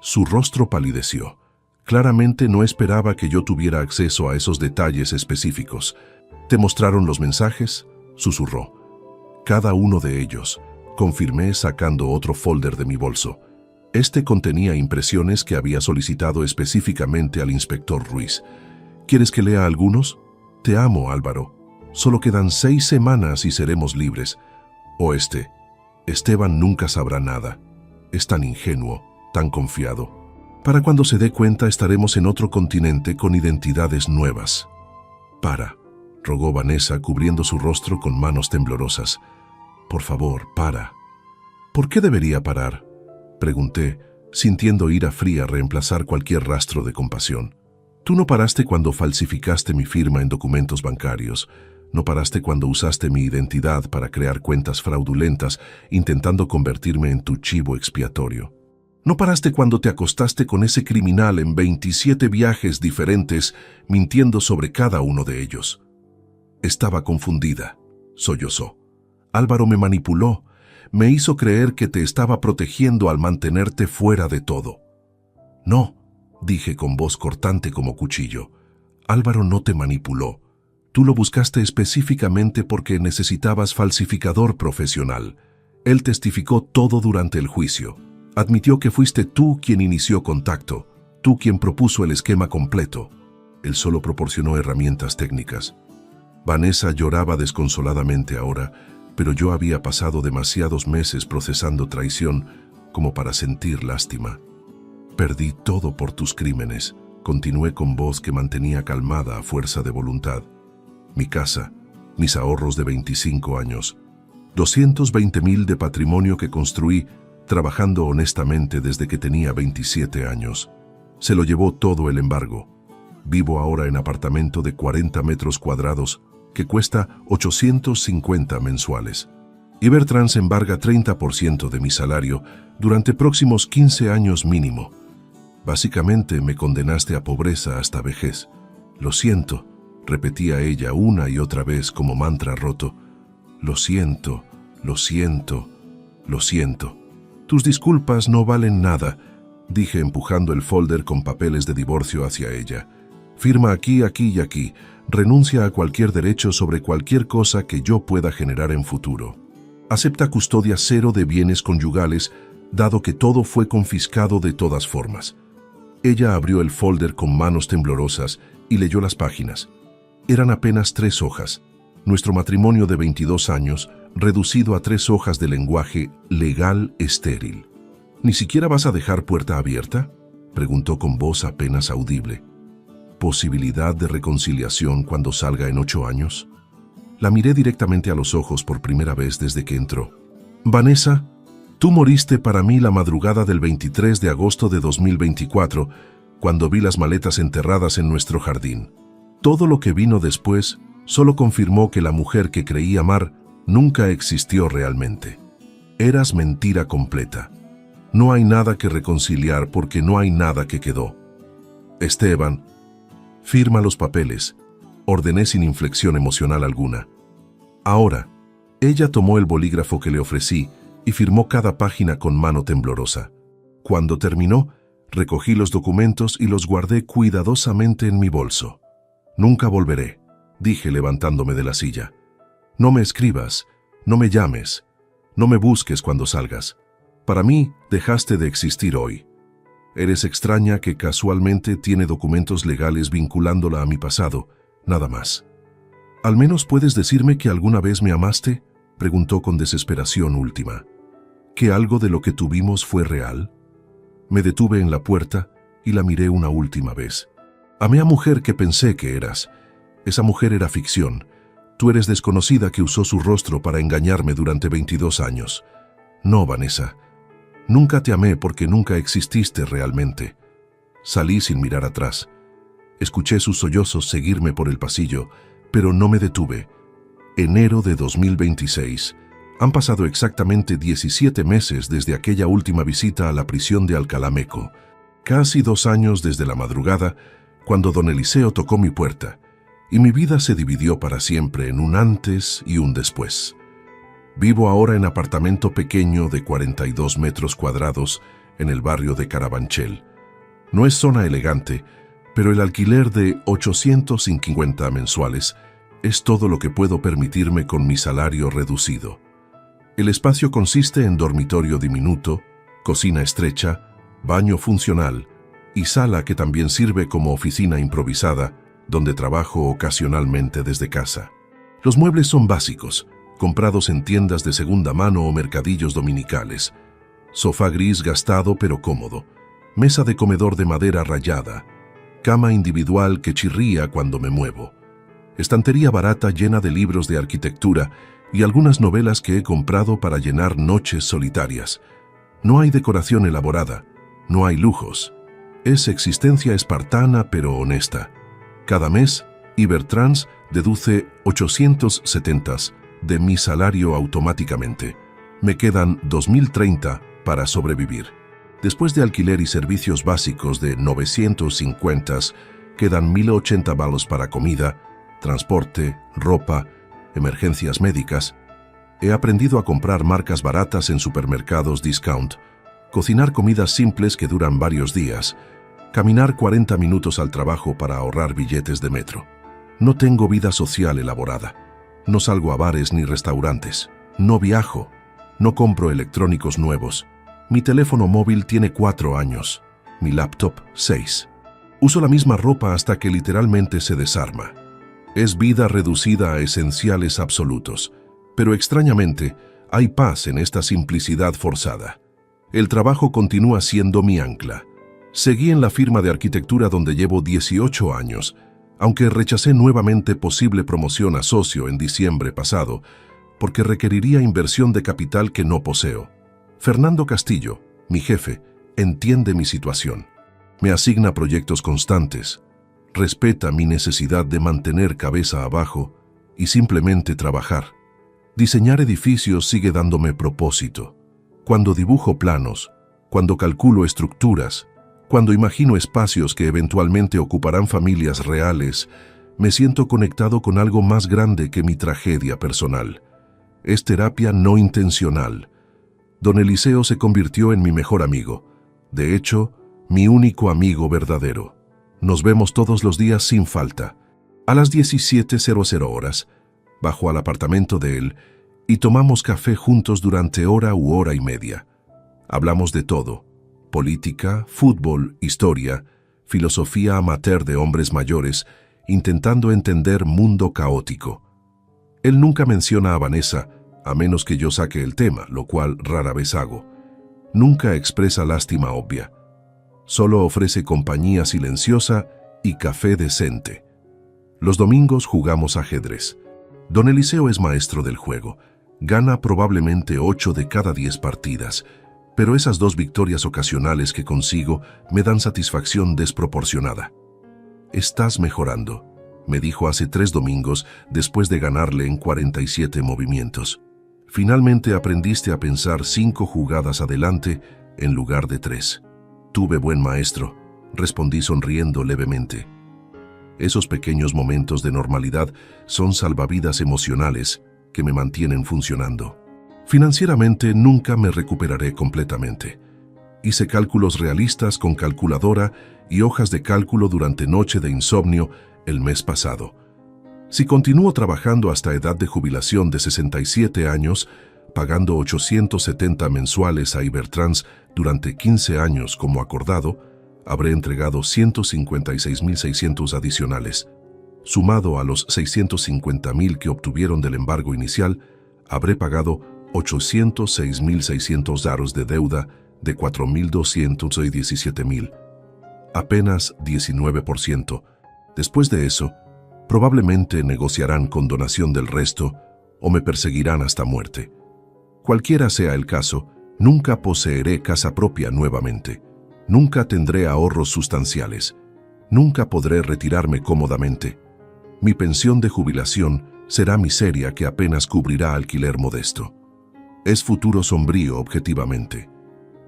Speaker 1: Su rostro palideció. Claramente no esperaba que yo tuviera acceso a esos detalles específicos. «¿Te mostraron los mensajes?», susurró. «Cada uno de ellos», confirmé sacando otro folder de mi bolso. Este contenía impresiones que había solicitado específicamente al inspector Ruiz. «¿Quieres que lea algunos? Te amo, Álvaro. Solo quedan 6 semanas y seremos libres». Esteban nunca sabrá nada. Es tan ingenuo, tan confiado. Para cuando se dé cuenta estaremos en otro continente con identidades nuevas. «Para», rogó Vanessa cubriendo su rostro con manos temblorosas. «Por favor, para». «¿Por qué debería parar?», pregunté, sintiendo ira fría reemplazar cualquier rastro de compasión. «Tú no paraste cuando falsificaste mi firma en documentos bancarios. No paraste cuando usaste mi identidad para crear cuentas fraudulentas, intentando convertirme en tu chivo expiatorio. No paraste cuando te acostaste con ese criminal en 27 viajes diferentes, mintiendo sobre cada uno de ellos». Estaba confundida, sollozó. «Álvaro me manipuló, me hizo creer que te estaba protegiendo al mantenerte fuera de todo». «No», dije con voz cortante como cuchillo. «Álvaro no te manipuló. Tú lo buscaste específicamente porque necesitabas falsificador profesional. Él testificó todo durante el juicio. Admitió que fuiste tú quien inició contacto, tú quien propuso el esquema completo. Él solo proporcionó herramientas técnicas». Vanessa lloraba desconsoladamente ahora, pero yo había pasado demasiados meses procesando traición como para sentir lástima. «Perdí todo por tus crímenes», continué con voz que mantenía calmada a fuerza de voluntad. «Mi casa, mis ahorros de 25 años, 220,000 de patrimonio que construí trabajando honestamente desde que tenía 27 años. Se lo llevó todo el embargo. Vivo ahora en apartamento de 40 metros cuadrados que cuesta 850 mensuales. Ibertrans embarga 30% de mi salario durante próximos 15 años mínimo. Básicamente me condenaste a pobreza hasta vejez. Lo siento», repetía ella una y otra vez como mantra roto. «Lo siento, lo siento, lo siento». «Tus disculpas no valen nada», dije empujando el folder con papeles de divorcio hacia ella. «Firma aquí, aquí y aquí. Renuncia a cualquier derecho sobre cualquier cosa que yo pueda generar en futuro. Acepta custodia cero de bienes conyugales, dado que todo fue confiscado de todas formas». Ella abrió el folder con manos temblorosas y leyó las páginas. Eran apenas 3 hojas. Nuestro matrimonio de 22 años, reducido a 3 hojas de lenguaje legal estéril. ¿Ni siquiera vas a dejar puerta abierta?, preguntó con voz apenas audible. ¿Posibilidad de reconciliación cuando salga en 8 años? La miré directamente a los ojos por primera vez desde que entró. Vanessa, tú moriste para mí la madrugada del 23 de agosto de 2024, cuando vi las maletas enterradas en nuestro jardín. Todo lo que vino después solo confirmó que la mujer que creí amar nunca existió realmente. Eras mentira completa. No hay nada que reconciliar porque no hay nada que quedó. Esteban, firma los papeles, ordené sin inflexión emocional alguna. Ahora, ella tomó el bolígrafo que le ofrecí y firmó cada página con mano temblorosa. Cuando terminó, recogí los documentos y los guardé cuidadosamente en mi bolso. Nunca volveré, dije levantándome de la silla. No me escribas, no me llames, no me busques cuando salgas. Para mí, dejaste de existir hoy. Eres extraña que casualmente tiene documentos legales vinculándola a mi pasado, nada más. ¿Al menos puedes decirme que alguna vez me amaste?, preguntó con desesperación última. ¿Que algo de lo que tuvimos fue real? Me detuve en la puerta y la miré una última vez. Amé a mujer que pensé que eras. Esa mujer era ficción. Tú eres desconocida que usó su rostro para engañarme durante 22 años. No, Vanessa. Nunca te amé porque nunca exististe realmente. Salí sin mirar atrás. Escuché sus sollozos seguirme por el pasillo, pero no me detuve. Enero de 2026. Han pasado exactamente 17 meses desde aquella última visita a la prisión de Alcalá Meco. Casi 2 años desde la madrugada, cuando don Eliseo tocó mi puerta, y mi vida se dividió para siempre en un antes y un después. Vivo ahora en apartamento pequeño de 42 metros cuadrados en el barrio de Carabanchel. No es zona elegante, pero el alquiler de 850 mensuales es todo lo que puedo permitirme con mi salario reducido. El espacio consiste en dormitorio diminuto, cocina estrecha, baño funcional y sala que también sirve como oficina improvisada, donde trabajo ocasionalmente desde casa. Los muebles son básicos, comprados en tiendas de segunda mano o mercadillos dominicales. Sofá gris gastado pero cómodo, mesa de comedor de madera rayada, cama individual que chirría cuando me muevo, estantería barata llena de libros de arquitectura y algunas novelas que he comprado para llenar noches solitarias. No hay decoración elaborada, no hay lujos. Es existencia espartana pero honesta. Cada mes, Ibertrans deduce 870 de mi salario automáticamente. Me quedan 2030 para sobrevivir. Después de alquiler y servicios básicos de 950, quedan 1080 balos para comida, transporte, ropa, emergencias médicas. He aprendido a comprar marcas baratas en supermercados discount, cocinar comidas simples que duran varios días, caminar 40 minutos al trabajo para ahorrar billetes de metro. No tengo vida social elaborada. No salgo a bares ni restaurantes. No viajo. No compro electrónicos nuevos. Mi teléfono móvil tiene 4 años. Mi laptop, 6. Uso la misma ropa hasta que literalmente se desarma. Es vida reducida a esenciales absolutos. Pero extrañamente, hay paz en esta simplicidad forzada. El trabajo continúa siendo mi ancla. Seguí en la firma de arquitectura donde llevo 18 años, aunque rechacé nuevamente posible promoción a socio en diciembre pasado, porque requeriría inversión de capital que no poseo. Fernando Castillo, mi jefe, entiende mi situación. Me asigna proyectos constantes, respeta mi necesidad de mantener cabeza abajo y simplemente trabajar. Diseñar edificios sigue dándome propósito. Cuando dibujo planos, cuando calculo estructuras, cuando imagino espacios que eventualmente ocuparán familias reales, me siento conectado con algo más grande que mi tragedia personal. Es terapia no intencional. Don Eliseo se convirtió en mi mejor amigo. De hecho, mi único amigo verdadero. Nos vemos todos los días sin falta. A las 17:00 horas, bajo al apartamento de él y tomamos café juntos durante hora u hora y media. Hablamos de todo: política, fútbol, historia, filosofía amateur de hombres mayores, intentando entender mundo caótico. Él nunca menciona a Vanessa, a menos que yo saque el tema, lo cual rara vez hago. Nunca expresa lástima obvia. Solo ofrece compañía silenciosa y café decente. Los domingos jugamos ajedrez. Don Eliseo es maestro del juego. Gana probablemente 8 de cada 10 partidas, pero esas 2 victorias ocasionales que consigo me dan satisfacción desproporcionada. «Estás mejorando», me dijo hace 3 domingos después de ganarle en 47 movimientos. «Finalmente aprendiste a pensar 5 jugadas adelante en lugar de 3. Tuve buen maestro», respondí sonriendo levemente. Esos pequeños momentos de normalidad son salvavidas emocionales que me mantienen funcionando. Financieramente nunca me recuperaré completamente. Hice cálculos realistas con calculadora y hojas de cálculo durante noche de insomnio el mes pasado. Si continúo trabajando hasta edad de jubilación de 67 años, pagando 870 mensuales a Ibertrans durante 15 años como acordado, habré entregado 156.600 adicionales. Sumado a los 650.000 que obtuvieron del embargo inicial, habré pagado 806.600 daros de deuda de 4.200 y 17.000. Apenas 19%. Después de eso, probablemente negociarán con donación del resto o me perseguirán hasta muerte. Cualquiera sea el caso, nunca poseeré casa propia nuevamente. Nunca tendré ahorros sustanciales. Nunca podré retirarme cómodamente. Mi pensión de jubilación será miseria que apenas cubrirá alquiler modesto. Es futuro sombrío objetivamente,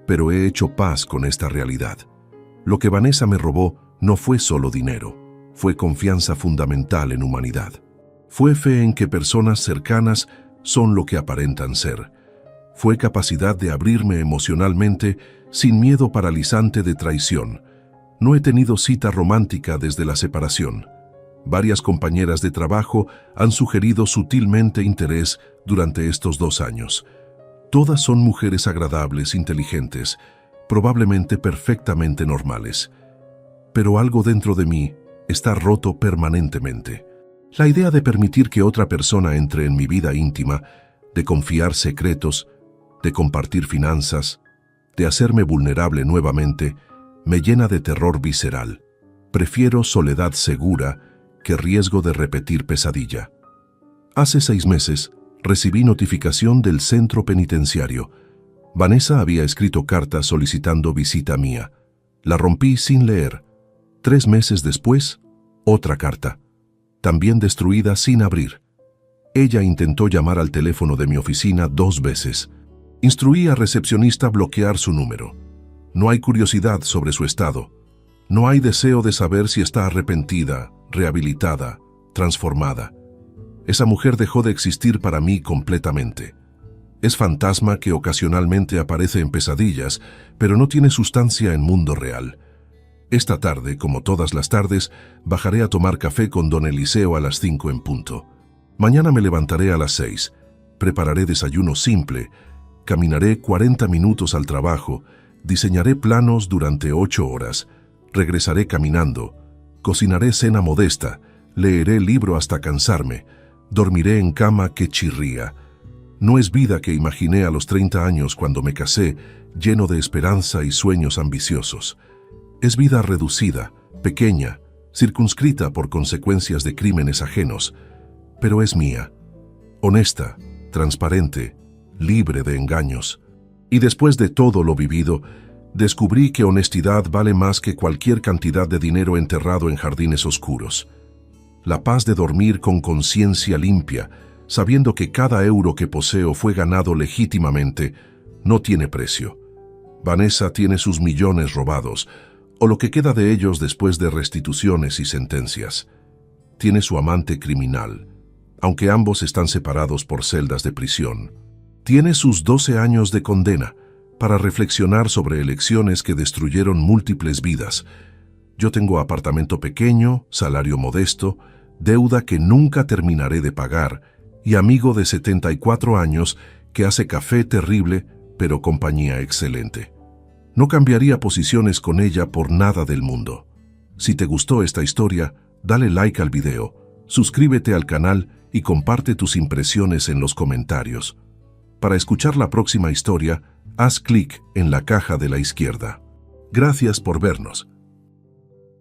Speaker 1: pero he hecho paz con esta realidad. Lo que Vanessa me robó no fue solo dinero, fue confianza fundamental en humanidad. Fue fe en que personas cercanas son lo que aparentan ser. Fue capacidad de abrirme emocionalmente sin miedo paralizante de traición. No he tenido cita romántica desde la separación. Varias compañeras de trabajo han sugerido sutilmente interés durante estos 2 años. Todas son mujeres agradables, inteligentes, probablemente perfectamente normales. Pero algo dentro de mí está roto permanentemente. La idea de permitir que otra persona entre en mi vida íntima, de confiar secretos, de compartir finanzas, de hacerme vulnerable nuevamente, me llena de terror visceral. Prefiero soledad segura que riesgo de repetir pesadilla. Hace 6 meses, recibí notificación del centro penitenciario. Vanessa había escrito carta solicitando visita mía. La rompí sin leer. 3 meses después, otra carta, también destruida sin abrir. Ella intentó llamar al teléfono de mi oficina 2 veces. Instruí a recepcionista bloquear su número. No hay curiosidad sobre su estado. No hay deseo de saber si está arrepentida, rehabilitada, transformada. Esa mujer dejó de existir para mí completamente. Es fantasma que ocasionalmente aparece en pesadillas, pero no tiene sustancia en mundo real. Esta tarde, como todas las tardes, bajaré a tomar café con don Eliseo a las 5 en punto. Mañana me levantaré a las 6. Prepararé desayuno simple. Caminaré 40 minutos al trabajo. Diseñaré planos durante 8 horas. Regresaré caminando. Cocinaré cena modesta. Leeré libro hasta cansarme. Dormiré en cama que chirría. No es vida que imaginé a los 30 años cuando me casé, lleno de esperanza y sueños ambiciosos. Es vida reducida, pequeña, circunscrita por consecuencias de crímenes ajenos, pero es mía, honesta, transparente, libre de engaños. Y después de todo lo vivido, descubrí que honestidad vale más que cualquier cantidad de dinero enterrado en jardines oscuros. La paz de dormir con conciencia limpia, sabiendo que cada euro que poseo fue ganado legítimamente, no tiene precio. Vanessa tiene sus millones robados, o lo que queda de ellos después de restituciones y sentencias. Tiene su amante criminal, aunque ambos están separados por celdas de prisión. Tiene sus 12 años de condena para reflexionar sobre elecciones que destruyeron múltiples vidas. Yo tengo apartamento pequeño, salario modesto, deuda que nunca terminaré de pagar y amigo de 74 años que hace café terrible pero compañía excelente. No cambiaría posiciones con ella por nada del mundo. Si te gustó esta historia, dale like al video, suscríbete al canal y comparte tus impresiones en los comentarios. Para escuchar la próxima historia, haz clic en la caja de la izquierda. Gracias por vernos.